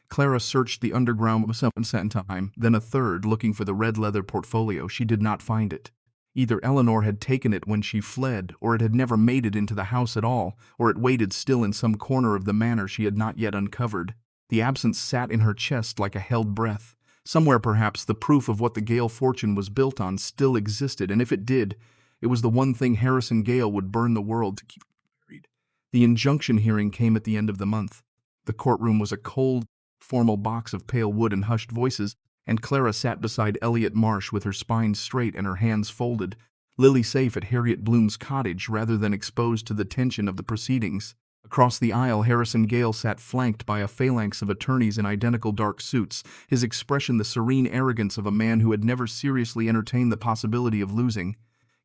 Clara searched the underground a second time, then a third, looking for the red leather portfolio. She did not find it. Either Eleanor had taken it when she fled, or it had never made it into the house at all, or it waited still in some corner of the manor she had not yet uncovered. The absence sat in her chest like a held breath. Somewhere, perhaps, the proof of what the Gale fortune was built on still existed, and if it did, it was the one thing Harrison Gale would burn the world to keep buried. The injunction hearing came at the end of the month. The courtroom was a cold, formal box of pale wood and hushed voices, and Clara sat beside Elliot Marsh with her spine straight and her hands folded, Lily safe at Harriet Bloom's cottage rather than exposed to the tension of the proceedings. Across the aisle, Harrison Gale sat flanked by a phalanx of attorneys in identical dark suits, his expression the serene arrogance of a man who had never seriously entertained the possibility of losing.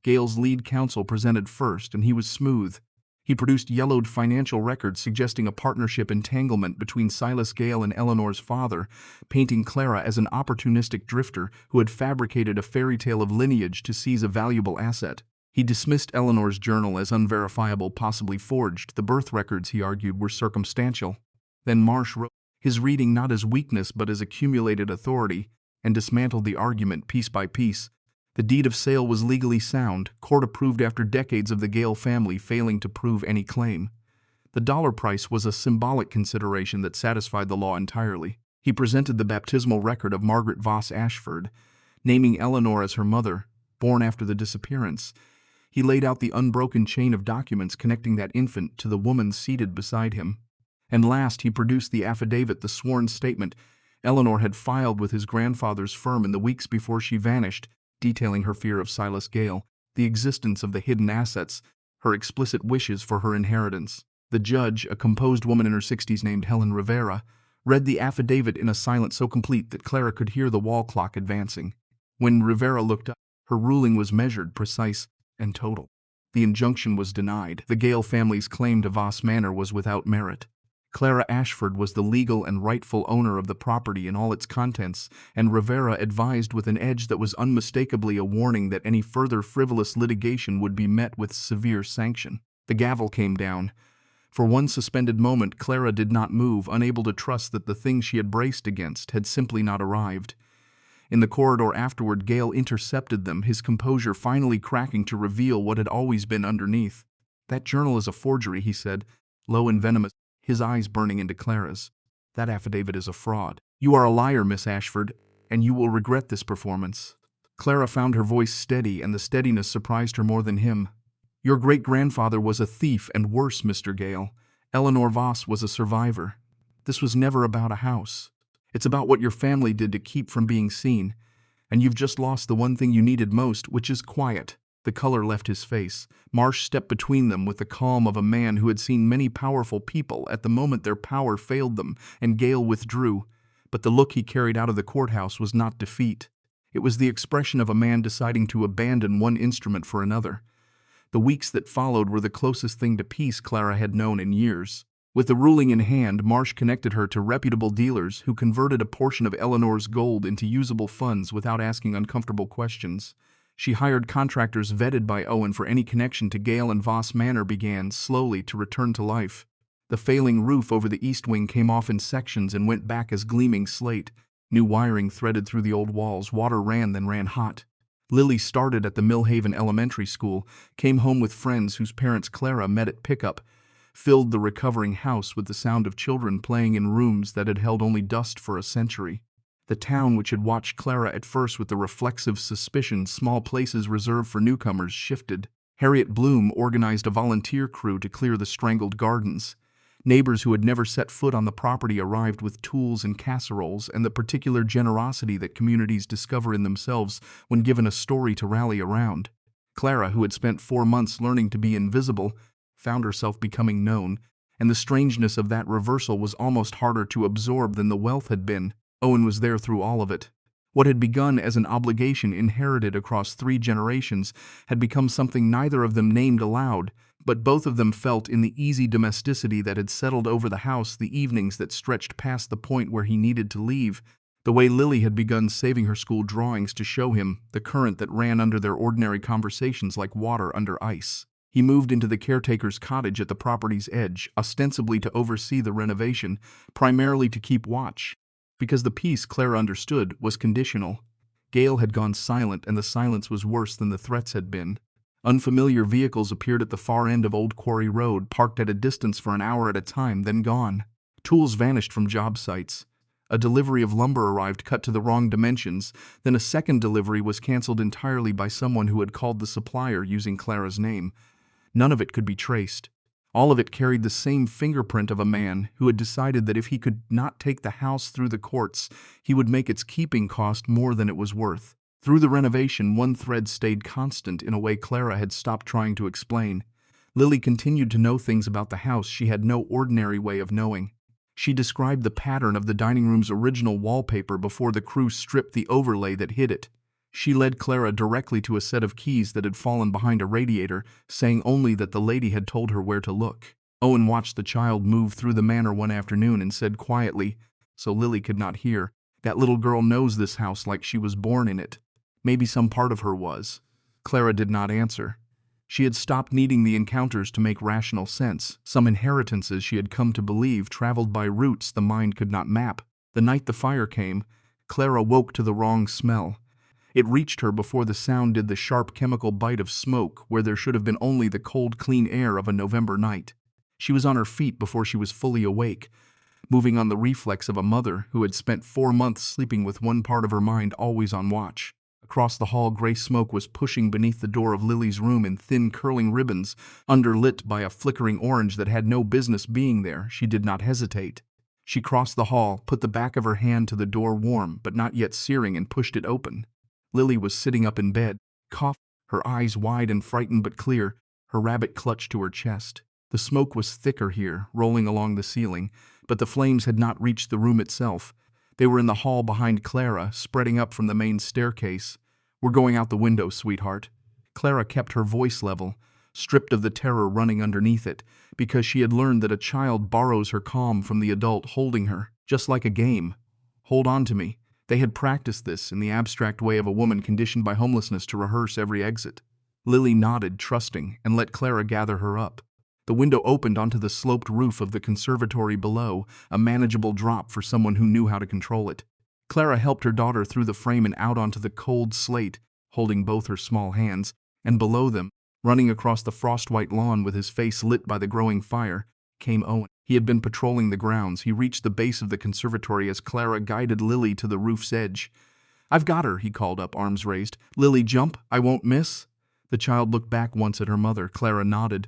Gale's lead counsel presented first, and he was smooth. He produced yellowed financial records suggesting a partnership entanglement between Silas Gale and Eleanor's father, painting Clara as an opportunistic drifter who had fabricated a fairy tale of lineage to seize a valuable asset. He dismissed Eleanor's journal as unverifiable, possibly forged. The birth records, he argued, were circumstantial. Then Marsh wrote, his reading not as weakness but as accumulated authority, and dismantled the argument piece by piece. The deed of sale was legally sound, court-approved after decades of the Gale family failing to prove any claim. The dollar price was a symbolic consideration that satisfied the law entirely. He presented the baptismal record of Margaret Voss Ashford, naming Eleanor as her mother, born after the disappearance. He laid out the unbroken chain of documents connecting that infant to the woman seated beside him. And last, he produced the affidavit, the sworn statement Eleanor had filed with his grandfather's firm in the weeks before she vanished, detailing her fear of Silas Gale, the existence of the hidden assets, her explicit wishes for her inheritance. The judge, a composed woman in her 60s named Helen Rivera, read the affidavit in a silence so complete that Clara could hear the wall clock advancing. When Rivera looked up, her ruling was measured, precise, and total. The injunction was denied. The Gale family's claim to Voss Manor was without merit. Clara Ashford was the legal and rightful owner of the property and all its contents, and Rivera advised with an edge that was unmistakably a warning that any further frivolous litigation would be met with severe sanction. The gavel came down. For one suspended moment, Clara did not move, unable to trust that the thing she had braced against had simply not arrived. In the corridor afterward, Gale intercepted them, his composure finally cracking to reveal what had always been underneath. "That journal is a forgery," he said, low and venomous, his eyes burning into Clara's. "That affidavit is a fraud. You are a liar, Miss Ashford, and you will regret this performance." Clara found her voice steady, and the steadiness surprised her more than him. "Your great-grandfather was a thief, and worse, Mr. Gale. Eleanor Voss was a survivor. This was never about a house. It's about what your family did to keep from being seen, and you've just lost the one thing you needed most, which is quiet." The color left his face. Marsh stepped between them with the calm of a man who had seen many powerful people at the moment their power failed them, and Gale withdrew. But the look he carried out of the courthouse was not defeat. It was the expression of a man deciding to abandon one instrument for another. The weeks that followed were the closest thing to peace Clara had known in years. With the ruling in hand, Marsh connected her to reputable dealers who converted a portion of Eleanor's gold into usable funds without asking uncomfortable questions. She hired contractors vetted by Owen for any connection to Gale, and Voss Manor began, slowly, to return to life. The failing roof over the east wing came off in sections and went back as gleaming slate. New wiring threaded through the old walls. Water ran, then ran hot. Lily started at the Millhaven Elementary School, came home with friends whose parents Clara met at pickup, filled the recovering house with the sound of children playing in rooms that had held only dust for a century. The town, which had watched Clara at first with the reflexive suspicion small places reserved for newcomers, shifted. Harriet Bloom organized a volunteer crew to clear the strangled gardens. Neighbors who had never set foot on the property arrived with tools and casseroles, and the particular generosity that communities discover in themselves when given a story to rally around. Clara, who had spent 4 months learning to be invisible, found herself becoming known, and the strangeness of that reversal was almost harder to absorb than the wealth had been. Owen was there through all of it. What had begun as an obligation inherited across 3 generations had become something neither of them named aloud, but both of them felt in the easy domesticity that had settled over the house, the evenings that stretched past the point where he needed to leave, the way Lily had begun saving her school drawings to show him, the current that ran under their ordinary conversations like water under ice. He moved into the caretaker's cottage at the property's edge, ostensibly to oversee the renovation, primarily to keep watch. Because the peace, Clara understood, was conditional. Gale had gone silent, and the silence was worse than the threats had been. Unfamiliar vehicles appeared at the far end of Old Quarry Road, parked at a distance for an hour at a time, then gone. Tools vanished from job sites. A delivery of lumber arrived cut to the wrong dimensions, then a second delivery was cancelled entirely by someone who had called the supplier using Clara's name. None of it could be traced. All of it carried the same fingerprint of a man who had decided that if he could not take the house through the courts, he would make its keeping cost more than it was worth. Through the renovation, one thread stayed constant in a way Clara had stopped trying to explain. Lily continued to know things about the house she had no ordinary way of knowing. She described the pattern of the dining room's original wallpaper before the crew stripped the overlay that hid it. She led Clara directly to a set of keys that had fallen behind a radiator, saying only that the lady had told her where to look. Owen watched the child move through the manor one afternoon and said quietly, so Lily could not hear, "That little girl knows this house like she was born in it. Maybe some part of her was." Clara did not answer. She had stopped needing the encounters to make rational sense. Some inheritances, she had come to believe, traveled by routes the mind could not map. The night the fire came, Clara woke to the wrong smell. It reached her before the sound did the sharp chemical bite of smoke where there should have been only the cold, clean air of a November night. She was on her feet before she was fully awake, moving on the reflex of a mother who had spent 4 months sleeping with one part of her mind always on watch. Across the hall, gray smoke was pushing beneath the door of Lily's room in thin, curling ribbons, underlit by a flickering orange that had no business being there. She did not hesitate. She crossed the hall, put the back of her hand to the door, warm but not yet searing, and pushed it open. Lily was sitting up in bed, her eyes wide and frightened but clear, her rabbit clutched to her chest. The smoke was thicker here, rolling along the ceiling, but the flames had not reached the room itself. They were in the hall behind Clara, spreading up from the main staircase. "We're going out the window, sweetheart." Clara kept her voice level, stripped of the terror running underneath it, because she had learned that a child borrows her calm from the adult holding her, just like a game. "Hold on to me." They had practiced this in the abstract way of a woman conditioned by homelessness to rehearse every exit. Lily nodded, trusting, and let Clara gather her up. The window opened onto the sloped roof of the conservatory below, a manageable drop for someone who knew how to control it. Clara helped her daughter through the frame and out onto the cold slate, holding both her small hands, and below them, running across the frost-white lawn with his face lit by the growing fire, came Owen. He had been patrolling the grounds. He reached the base of the conservatory as Clara guided Lily to the roof's edge. "I've got her," he called up, arms raised. "Lily, jump. I won't miss." The child looked back once at her mother. Clara nodded.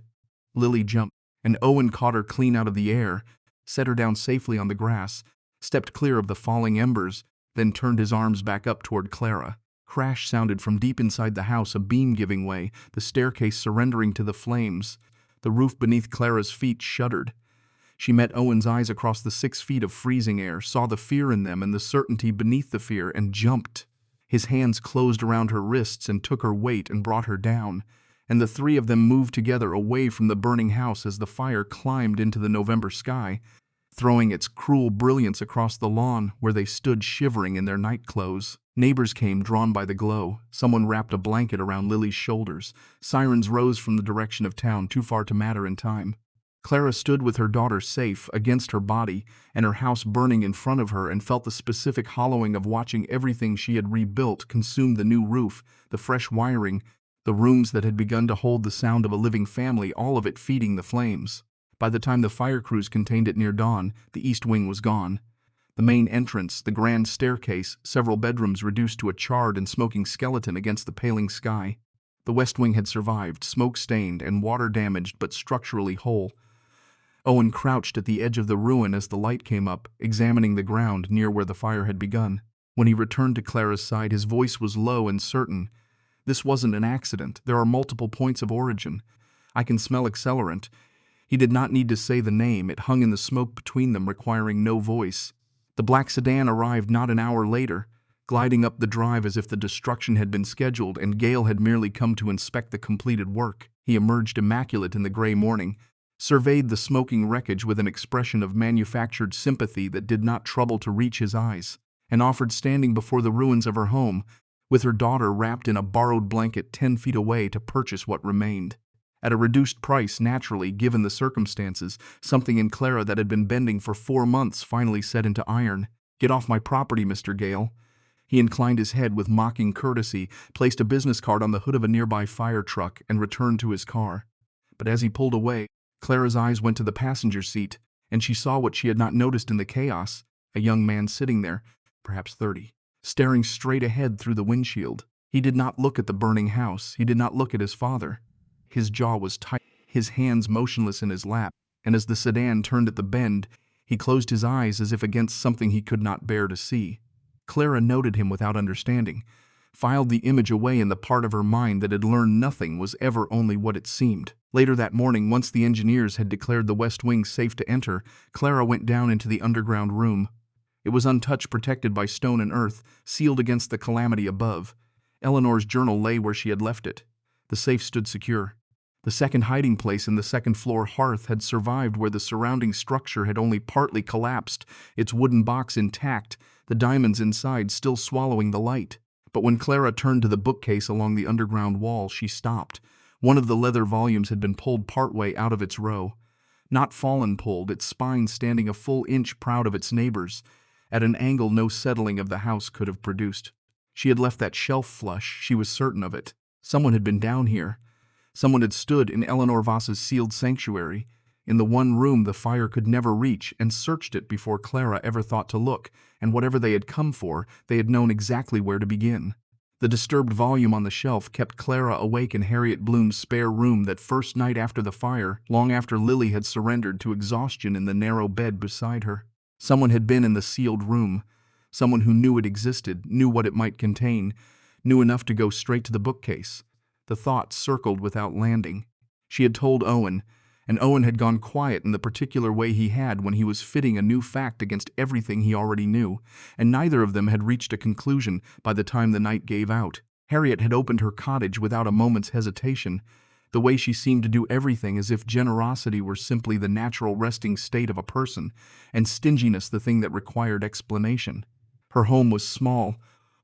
Lily jumped, and Owen caught her clean out of the air, set her down safely on the grass, stepped clear of the falling embers, then turned his arms back up toward Clara. Crash sounded from deep inside the house, a beam giving way, the staircase surrendering to the flames. The roof beneath Clara's feet shuddered. She met Owen's eyes across the 6 feet of freezing air, saw the fear in them and the certainty beneath the fear, and jumped. His hands closed around her wrists and took her weight and brought her down, and the three of them moved together away from the burning house as the fire climbed into the November sky, throwing its cruel brilliance across the lawn where they stood shivering in their night clothes. Neighbors came, drawn by the glow. Someone wrapped a blanket around Lily's shoulders. Sirens rose from the direction of town, too far to matter in time. Clara stood with her daughter safe against her body and her house burning in front of her, and felt the specific hollowing of watching everything she had rebuilt consume: the new roof, the fresh wiring, the rooms that had begun to hold the sound of a living family, all of it feeding the flames. By the time the fire crews contained it near dawn, the east wing was gone. The main entrance, the grand staircase, several bedrooms reduced to a charred and smoking skeleton against the paling sky. The west wing had survived, smoke-stained and water-damaged but structurally whole. Owen crouched at the edge of the ruin as the light came up, examining the ground near where the fire had begun. When he returned to Clara's side, his voice was low and certain. "This wasn't an accident. There are multiple points of origin. I can smell accelerant." He did not need to say the name. It hung in the smoke between them, requiring no voice. The black sedan arrived not an hour later, gliding up the drive as if the destruction had been scheduled and Gale had merely come to inspect the completed work. He emerged immaculate in the gray morning, surveyed the smoking wreckage with an expression of manufactured sympathy that did not trouble to reach his eyes, and offered standing before the ruins of her home, with her daughter wrapped in a borrowed blanket 10 feet away, to purchase what remained. At a reduced price, naturally, given the circumstances, something in Clara that had been bending for 4 months finally set into iron. "Get off my property, Mr. Gale." He inclined his head with mocking courtesy, placed a business card on the hood of a nearby fire truck, and returned to his car. But as he pulled away, Clara's eyes went to the passenger seat, and she saw what she had not noticed in the chaos: a young man sitting there, perhaps 30, staring straight ahead through the windshield. He did not look at the burning house. He did not look at his father. His jaw was tight, his hands motionless in his lap, and as the sedan turned at the bend, he closed his eyes as if against something he could not bear to see. Clara noted him without understanding, filed the image away in the part of her mind that had learned nothing was ever only what it seemed. Later that morning, once the engineers had declared the West Wing safe to enter, Clara went down into the underground room. It was untouched, protected by stone and earth, sealed against the calamity above. Eleanor's journal lay where she had left it. The safe stood secure. The second hiding place in the second-floor hearth had survived where the surrounding structure had only partly collapsed, its wooden box intact, the diamonds inside still swallowing the light. But when Clara turned to the bookcase along the underground wall, she stopped. One of the leather volumes had been pulled partway out of its row. Not fallen pulled, its spine standing a full inch proud of its neighbors, at an angle no settling of the house could have produced. She had left that shelf flush, she was certain of it. Someone had been down here. Someone had stood in Eleanor Voss's sealed sanctuary, in the one room the fire could never reach, and searched it before Clara ever thought to look, and whatever they had come for, they had known exactly where to begin. The disturbed volume on the shelf kept Clara awake in Harriet Bloom's spare room that first night after the fire, long after Lily had surrendered to exhaustion in the narrow bed beside her. Someone had been in the sealed room, someone who knew it existed, knew what it might contain, knew enough to go straight to the bookcase. The thought circled without landing. She had told Owen, and Owen had gone quiet in the particular way he had when he was fitting a new fact against everything he already knew, and neither of them had reached a conclusion by the time the night gave out. Harriet had opened her cottage without a moment's hesitation, the way she seemed to do everything as if generosity were simply the natural resting state of a person, and stinginess the thing that required explanation. Her home was small,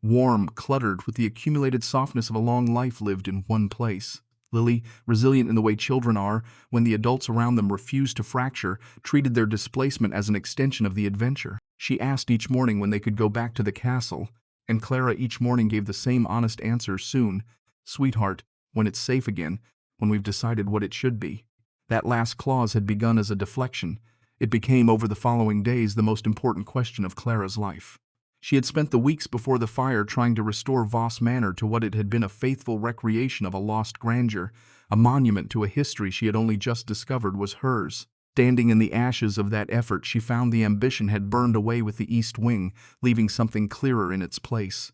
warm, cluttered, with the accumulated softness of a long life lived in one place. Lily, resilient in the way children are, when the adults around them refused to fracture, treated their displacement as an extension of the adventure. She asked each morning when they could go back to the castle, and Clara each morning gave the same honest answer: soon, sweetheart, when it's safe again, when we've decided what it should be. That last clause had begun as a deflection. It became, over the following days, the most important question of Clara's life. She had spent the weeks before the fire trying to restore Voss Manor to what it had been: a faithful recreation of a lost grandeur, a monument to a history she had only just discovered was hers. Standing in the ashes of that effort, she found the ambition had burned away with the East Wing, leaving something clearer in its place.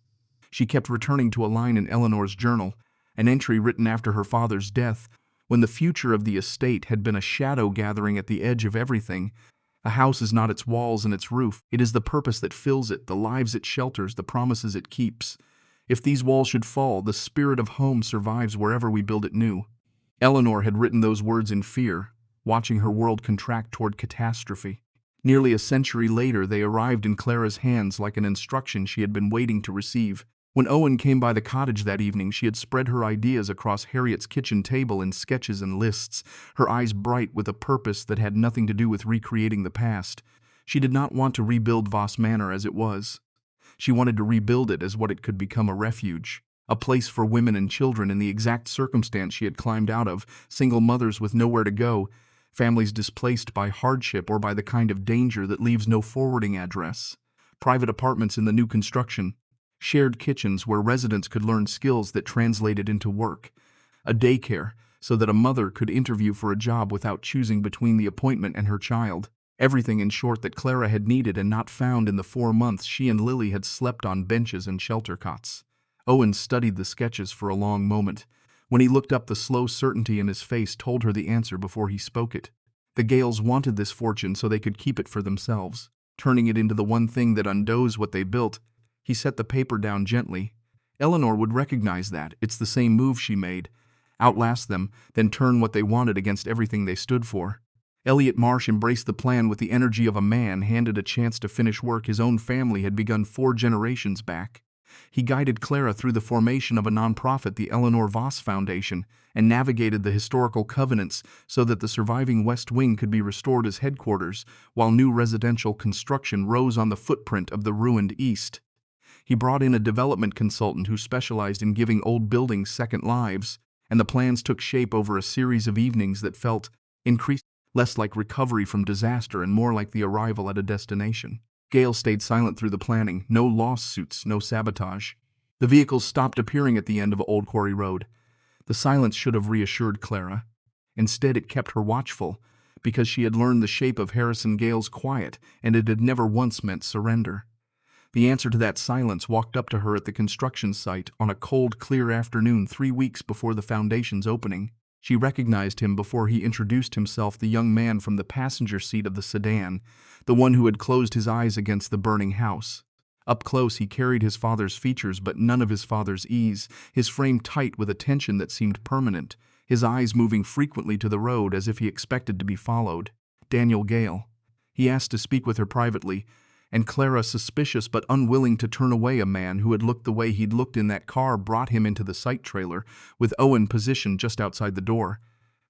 She kept returning to a line in Eleanor's journal, an entry written after her father's death, when the future of the estate had been a shadow gathering at the edge of everything. A house is not its walls and its roof. It is the purpose that fills it, the lives it shelters, the promises it keeps. If these walls should fall, the spirit of home survives wherever we build it new. Eleanor had written those words in fear, watching her world contract toward catastrophe. Nearly a century later, they arrived in Clara's hands like an instruction she had been waiting to receive. When Owen came by the cottage that evening, she had spread her ideas across Harriet's kitchen table in sketches and lists, her eyes bright with a purpose that had nothing to do with recreating the past. She did not want to rebuild Voss Manor as it was. She wanted to rebuild it as what it could become: a refuge, a place for women and children in the exact circumstance she had climbed out of: single mothers with nowhere to go, families displaced by hardship or by the kind of danger that leaves no forwarding address, private apartments in the new construction, shared kitchens where residents could learn skills that translated into work, a daycare so that a mother could interview for a job without choosing between the appointment and her child. Everything, in short, that Clara had needed and not found in the 4 months she and Lily had slept on benches and shelter cots. Owen studied the sketches for a long moment. When he looked up, the slow certainty in his face told her the answer before he spoke it. The Gales wanted this fortune so they could keep it for themselves, turning it into the one thing that undoes what they built. He set the paper down gently. Eleanor would recognize that. It's the same move she made. Outlast them, then turn what they wanted against everything they stood for. Elliot Marsh embraced the plan with the energy of a man handed a chance to finish work his own family had begun 4 generations back. He guided Clara through the formation of a nonprofit, the Eleanor Voss Foundation, and navigated the historical covenants so that the surviving West Wing could be restored as headquarters, while new residential construction rose on the footprint of the ruined East. He brought in a development consultant who specialized in giving old buildings second lives, and the plans took shape over a series of evenings that felt increasingly less like recovery from disaster and more like the arrival at a destination. Gale stayed silent through the planning. No lawsuits, no sabotage. The vehicles stopped appearing at the end of Old Quarry Road. The silence should have reassured Clara. Instead, it kept her watchful, because she had learned the shape of Harrison Gale's quiet, and it had never once meant surrender. The answer to that silence walked up to her at the construction site on a cold, clear afternoon 3 weeks before the foundation's opening. She recognized him before he introduced himself, the young man from the passenger seat of the sedan, the one who had closed his eyes against the burning house. Up close, he carried his father's features, but none of his father's ease, his frame tight with a tension that seemed permanent, his eyes moving frequently to the road as if he expected to be followed. Daniel Gale. He asked to speak with her privately, and Clara, suspicious but unwilling to turn away a man who had looked the way he'd looked in that car, brought him into the site trailer, with Owen positioned just outside the door.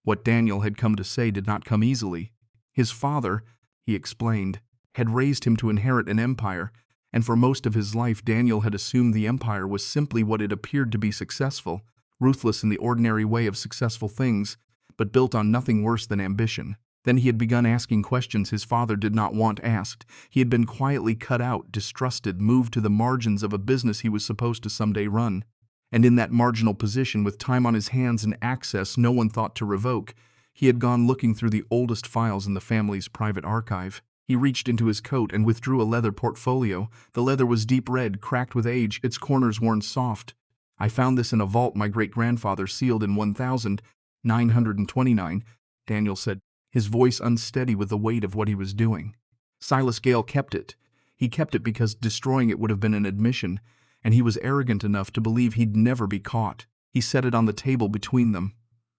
What Daniel had come to say did not come easily. His father, he explained, had raised him to inherit an empire, and for most of his life Daniel had assumed the empire was simply what it appeared to be: successful, ruthless in the ordinary way of successful things, but built on nothing worse than ambition. Then he had begun asking questions his father did not want asked. He had been quietly cut out, distrusted, moved to the margins of a business he was supposed to someday run. And in that marginal position, with time on his hands and access no one thought to revoke, he had gone looking through the oldest files in the family's private archive. He reached into his coat and withdrew a leather portfolio. The leather was deep red, cracked with age, its corners worn soft. "I found this in a vault my great-grandfather sealed in 1929, Daniel said, his voice unsteady with the weight of what he was doing. Silas Gale kept it. He kept it because destroying it would have been an admission, and he was arrogant enough to believe he'd never be caught. He set it on the table between them.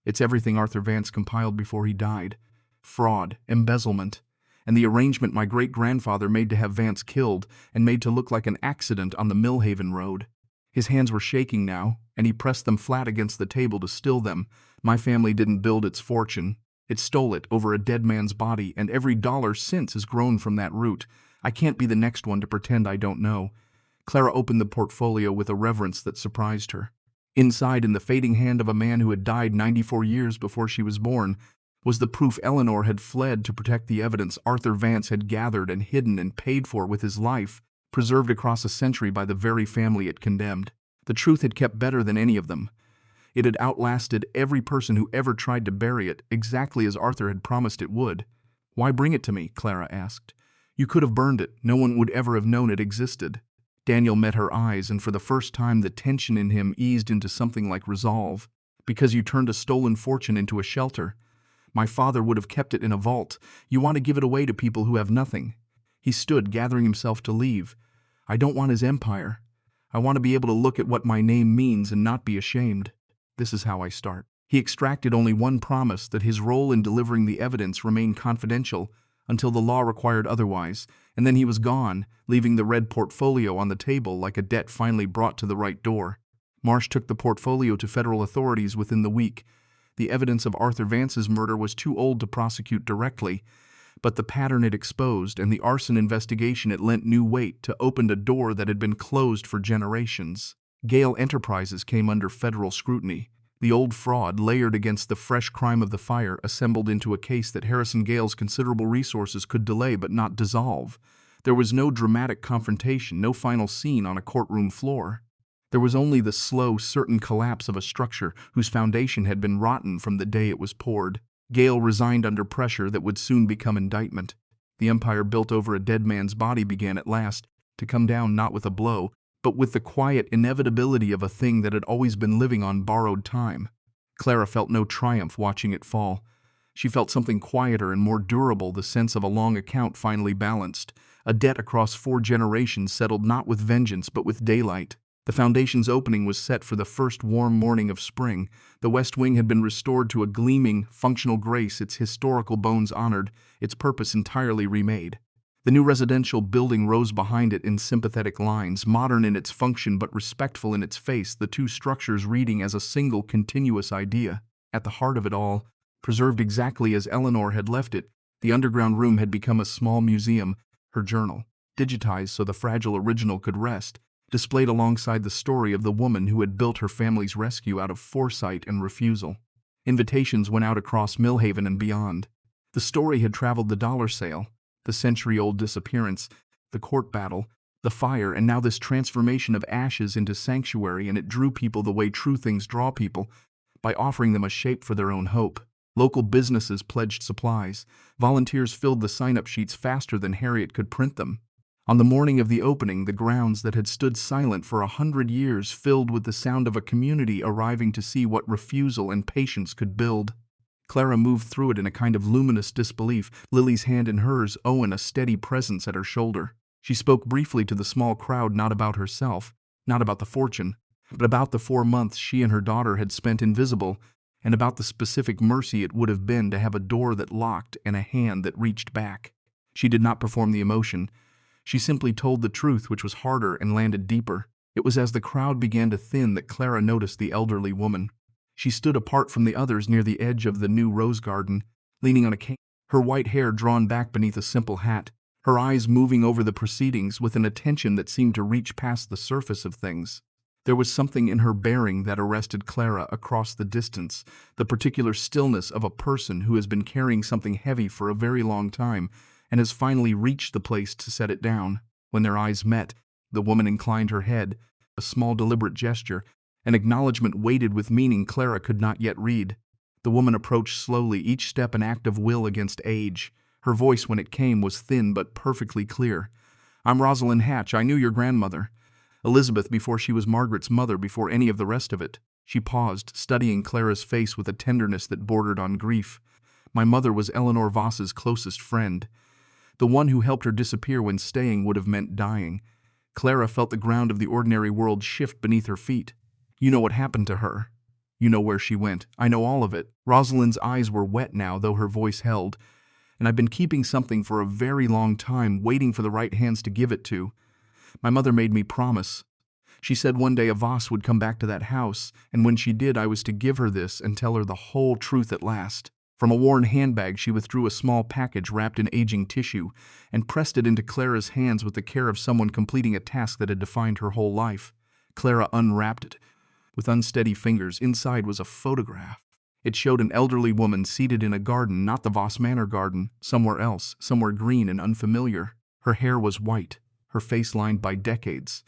It's everything Arthur Vance compiled before he died. Fraud, embezzlement, and the arrangement my great-grandfather made to have Vance killed and made to look like an accident on the Millhaven Road." His hands were shaking now, and he pressed them flat against the table to still them. "My family didn't build its fortune. It stole it over a dead man's body, and every dollar since has grown from that root. I can't be the next one to pretend I don't know." Clara opened the portfolio with a reverence that surprised her. Inside, in the fading hand of a man who had died 94 years before she was born, was the proof Eleanor had fled to protect, the evidence Arthur Vance had gathered and hidden and paid for with his life, preserved across a century by the very family it condemned. The truth had kept better than any of them. It had outlasted every person who ever tried to bury it, exactly as Arthur had promised it would. "Why bring it to me?" Clara asked. "You could have burned it. No one would ever have known it existed." Daniel met her eyes, and for the first time the tension in him eased into something like resolve. "Because you turned a stolen fortune into a shelter. My father would have kept it in a vault. You want to give it away to people who have nothing." He stood, gathering himself to leave. "I don't want his empire. I want to be able to look at what my name means and not be ashamed. This is how I start." He extracted only one promise: that his role in delivering the evidence remained confidential until the law required otherwise, and then he was gone, leaving the red portfolio on the table like a debt finally brought to the right door. Marsh took the portfolio to federal authorities within the week. The evidence of Arthur Vance's murder was too old to prosecute directly, but the pattern it exposed and the arson investigation it lent new weight to opened a door that had been closed for generations. Gale Enterprises came under federal scrutiny. The old fraud, layered against the fresh crime of the fire, assembled into a case that Harrison Gale's considerable resources could delay but not dissolve. There was no dramatic confrontation, no final scene on a courtroom floor. There was only the slow, certain collapse of a structure whose foundation had been rotten from the day it was poured. Gale resigned under pressure that would soon become indictment. The empire built over a dead man's body began at last to come down, not with a blow, but with the quiet inevitability of a thing that had always been living on borrowed time. Clara felt no triumph watching it fall. She felt something quieter and more durable, the sense of a long account finally balanced, a debt across 4 generations settled not with vengeance but with daylight. The foundation's opening was set for the first warm morning of spring. The West Wing had been restored to a gleaming, functional grace, its historical bones honored, its purpose entirely remade. The new residential building rose behind it in sympathetic lines, modern in its function but respectful in its face, the two structures reading as a single continuous idea. At the heart of it all, preserved exactly as Eleanor had left it, the underground room had become a small museum, her journal, digitized so the fragile original could rest, displayed alongside the story of the woman who had built her family's rescue out of foresight and refusal. Invitations went out across Millhaven and beyond. The story had traveled the dollar sale, the century-old disappearance, the court battle, the fire, and now this transformation of ashes into sanctuary, and it drew people the way true things draw people, by offering them a shape for their own hope. Local businesses pledged supplies. Volunteers filled the sign-up sheets faster than Harriet could print them. On the morning of the opening, the grounds that had stood silent for 100 years filled with the sound of a community arriving to see what refusal and patience could build. Clara moved through it in a kind of luminous disbelief, Lily's hand in hers, Owen a steady presence at her shoulder. She spoke briefly to the small crowd, not about herself, not about the fortune, but about the 4 months she and her daughter had spent invisible, and about the specific mercy it would have been to have a door that locked and a hand that reached back. She did not perform the emotion. She simply told the truth, which was harder and landed deeper. It was as the crowd began to thin that Clara noticed the elderly woman. She stood apart from the others near the edge of the new rose garden, leaning on a cane, her white hair drawn back beneath a simple hat, her eyes moving over the proceedings with an attention that seemed to reach past the surface of things. There was something in her bearing that arrested Clara across the distance, the particular stillness of a person who has been carrying something heavy for a very long time and has finally reached the place to set it down. When their eyes met, the woman inclined her head, a small deliberate gesture, an acknowledgement weighted with meaning Clara could not yet read. The woman approached slowly, each step an act of will against age. Her voice, when it came, was thin but perfectly clear. "I'm Rosalind Hatch. I knew your grandmother. Elizabeth, before she was Margaret's mother, before any of the rest of it." She paused, studying Clara's face with a tenderness that bordered on grief. "My mother was Eleanor Voss's closest friend. The one who helped her disappear when staying would have meant dying." Clara felt the ground of the ordinary world shift beneath her feet. "You know what happened to her. You know where she went. I know all of it." Rosalind's eyes were wet now, though her voice held. "And I've been keeping something for a very long time, waiting for the right hands to give it to. My mother made me promise. She said one day a Voss would come back to that house, and when she did, I was to give her this and tell her the whole truth at last." From a worn handbag she withdrew a small package wrapped in aging tissue and pressed it into Clara's hands with the care of someone completing a task that had defined her whole life. Clara unwrapped it with unsteady fingers. Inside was a photograph. It showed an elderly woman seated in a garden, not the Voss Manor garden, somewhere else, somewhere green and unfamiliar. Her hair was white, her face lined by decades,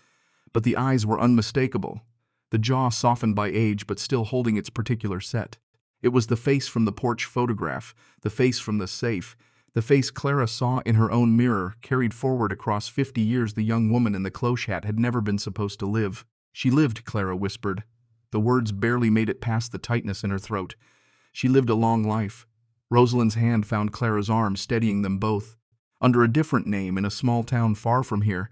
but the eyes were unmistakable, the jaw softened by age but still holding its particular set. It was the face from the porch photograph, the face from the safe, the face Clara saw in her own mirror, carried forward across 50 years. The young woman in the cloche hat had never been supposed to live. "She lived," Clara whispered. The words barely made it past the tightness in her throat. "She lived a long life." Rosalind's hand found Clara's arm, steadying them both. "Under a different name, in a small town far from here.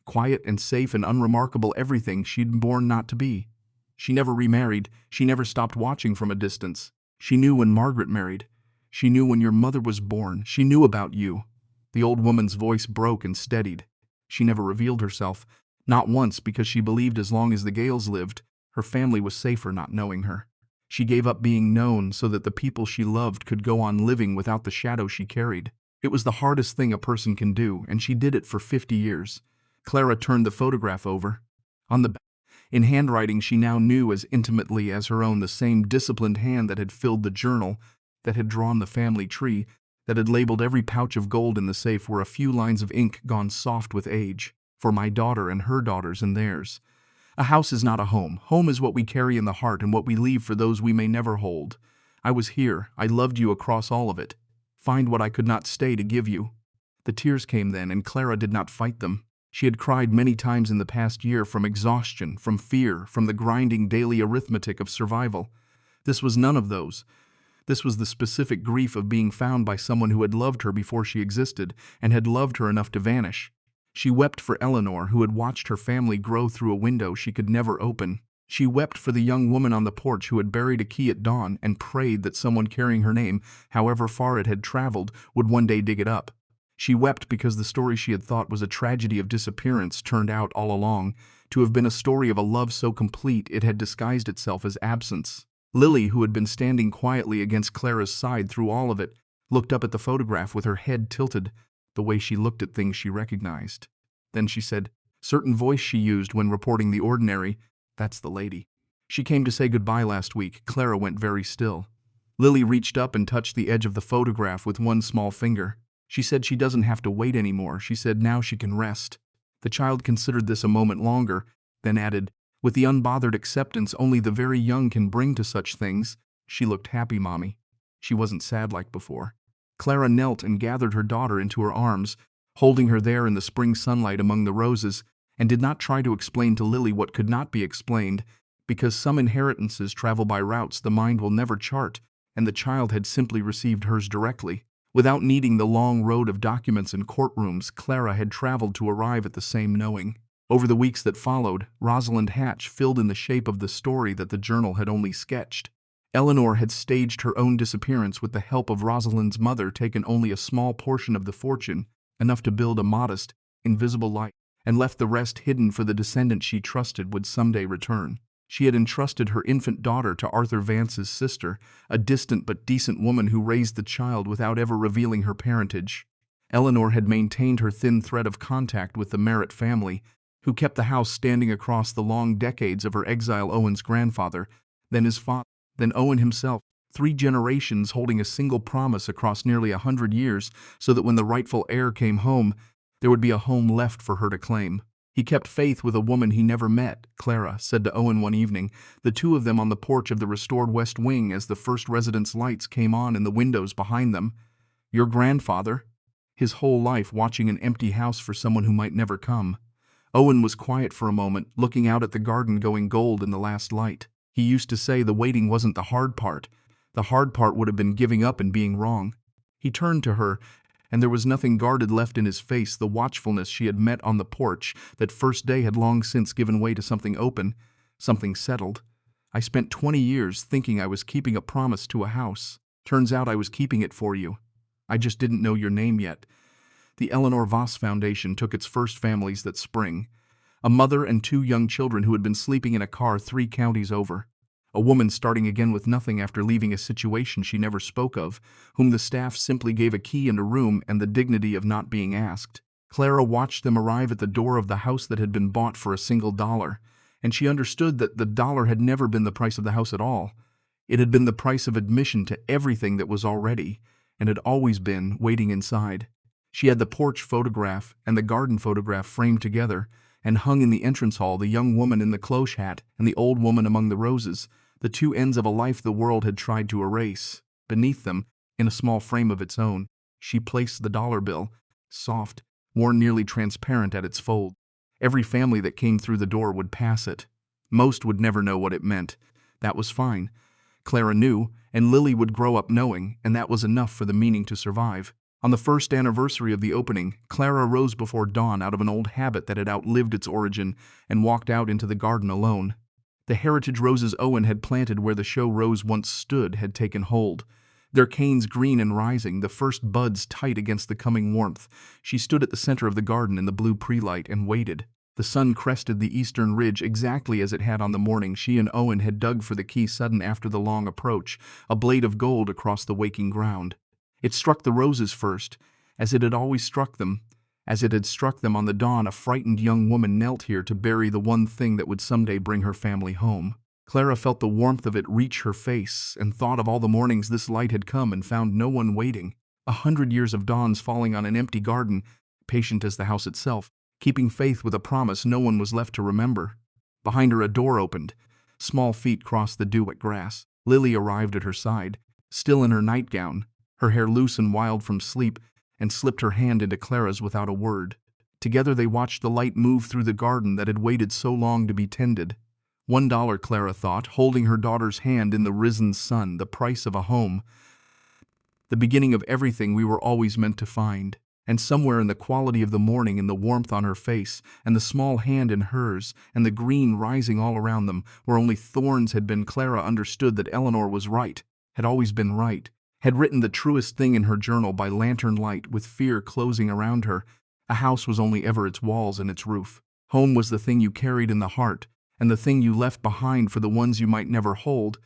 Quiet and safe and unremarkable, everything she'd been born not to be. She never remarried. She never stopped watching from a distance. She knew when Margaret married. She knew when your mother was born. She knew about you." The old woman's voice broke and steadied. "She never revealed herself. Not once, because she believed as long as the Gales lived, her family was safer not knowing her. She gave up being known so that the people she loved could go on living without the shadow she carried. It was the hardest thing a person can do, and she did it for 50 years. Clara turned the photograph over. On the back, in handwriting she now knew as intimately as her own, the same disciplined hand that had filled the journal, that had drawn the family tree, that had labeled every pouch of gold in the safe, were a few lines of ink gone soft with age. "For my daughter and her daughters and theirs. A house is not a home. Home is what we carry in the heart and what we leave for those we may never hold. I was here. I loved you across all of it. Find what I could not stay to give you." The tears came then, and Clara did not fight them. She had cried many times in the past year, from exhaustion, from fear, from the grinding daily arithmetic of survival. This was none of those. This was the specific grief of being found by someone who had loved her before she existed, and had loved her enough to vanish. She wept for Eleanor, who had watched her family grow through a window she could never open. She wept for the young woman on the porch who had buried a key at dawn and prayed that someone carrying her name, however far it had traveled, would one day dig it up. She wept because the story she had thought was a tragedy of disappearance turned out all along to have been a story of a love so complete it had disguised itself as absence. Lily, who had been standing quietly against Clara's side through all of it, looked up at the photograph with her head tilted, the way she looked at things she recognized. Then she said, certain voice she used when reporting the ordinary. That's the lady. She came to say goodbye last week. Clara went very still. Lily reached up and touched the edge of the photograph with one small finger. She said she doesn't have to wait anymore. She said now she can rest. The child considered this a moment longer, then added, with the unbothered acceptance only the very young can bring to such things, she looked happy, Mommy. She wasn't sad like before. Clara knelt and gathered her daughter into her arms, holding her there in the spring sunlight among the roses, and did not try to explain to Lily what could not be explained, because some inheritances travel by routes the mind will never chart, and the child had simply received hers directly. Without needing the long road of documents and courtrooms, Clara had traveled to arrive at the same knowing. Over the weeks that followed, Rosalind Hatch filled in the shape of the story that the journal had only sketched. Eleanor had staged her own disappearance with the help of Rosalind's mother, taken only a small portion of the fortune, enough to build a modest, invisible life, and left the rest hidden for the descendant she trusted would someday return. She had entrusted her infant daughter to Arthur Vance's sister, a distant but decent woman who raised the child without ever revealing her parentage. Eleanor had maintained her thin thread of contact with the Merritt family, who kept the house standing across the long decades of her exile Owen's grandfather, then his father, then Owen himself, 3 generations holding a single promise across nearly 100 years, so that when the rightful heir came home, there would be a home left for her to claim. He kept faith with a woman he never met, Clara said to Owen one evening, the two of them on the porch of the restored West Wing as the first residence lights came on in the windows behind them. Your grandfather? His whole life watching an empty house for someone who might never come. Owen was quiet for a moment, looking out at the garden going gold in the last light. He used to say the waiting wasn't the hard part. The hard part would have been giving up and being wrong. He turned to her, and there was nothing guarded left in his face. The watchfulness she had met on the porch that first day had long since given way to something open, something settled. I spent 20 years thinking I was keeping a promise to a house. Turns out I was keeping it for you. I just didn't know your name yet. The Eleanor Voss Foundation took its first families that spring. A mother and 2 young children who had been sleeping in a car 3 counties over. A woman starting again with nothing after leaving a situation she never spoke of, whom the staff simply gave a key and a room and the dignity of not being asked. Clara watched them arrive at the door of the house that had been bought for a single $1, and she understood that the $1 had never been the price of the house at all. It had been the price of admission to everything that was already, and had always been, waiting inside. She had the porch photograph and the garden photograph framed together, and hung in the entrance hall the young woman in the cloche hat and the old woman among the roses, the 2 ends of a life the world had tried to erase. Beneath them, in a small frame of its own, she placed the $1 bill, soft, worn nearly transparent at its fold. Every family that came through the door would pass it. Most would never know what it meant. That was fine. Clara knew, and Lily would grow up knowing, and that was enough for the meaning to survive. On the first anniversary of the opening, Clara rose before dawn out of an old habit that had outlived its origin and walked out into the garden alone. The heritage roses Owen had planted where the show rose once stood had taken hold. Their canes green and rising, the first buds tight against the coming warmth. She stood at the center of the garden in the blue pre-light and waited. The sun crested the eastern ridge exactly as it had on the morning she and Owen had dug for the key sudden after the long approach, a blade of gold across the waking ground. It struck the roses first, as it had always struck them. As it had struck them on the dawn, a frightened young woman knelt here to bury the one thing that would someday bring her family home. Clara felt the warmth of it reach her face and thought of all the mornings this light had come and found no one waiting. 100 years of dawns falling on an empty garden, patient as the house itself, keeping faith with a promise no one was left to remember. Behind her a door opened. Small feet crossed the dew-wet grass. Lily arrived at her side, still in her nightgown, her hair loose and wild from sleep, and slipped her hand into Clara's without a word. Together they watched the light move through the garden that had waited so long to be tended. $1, Clara thought, holding her daughter's hand in the risen sun, the price of a home. The beginning of everything we were always meant to find. And somewhere in the quality of the morning and the warmth on her face, and the small hand in hers, and the green rising all around them, where only thorns had been, Clara understood that Eleanor was right, had always been right, had written the truest thing in her journal by lantern light with fear closing around her. A house was only ever its walls and its roof. Home was the thing you carried in the heart, and the thing you left behind for the ones you might never hold,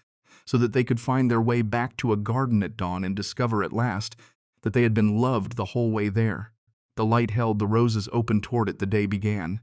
so that they could find their way back to a garden at dawn and discover at last that they had been loved the whole way there. The light held, the roses opened toward it, the day began.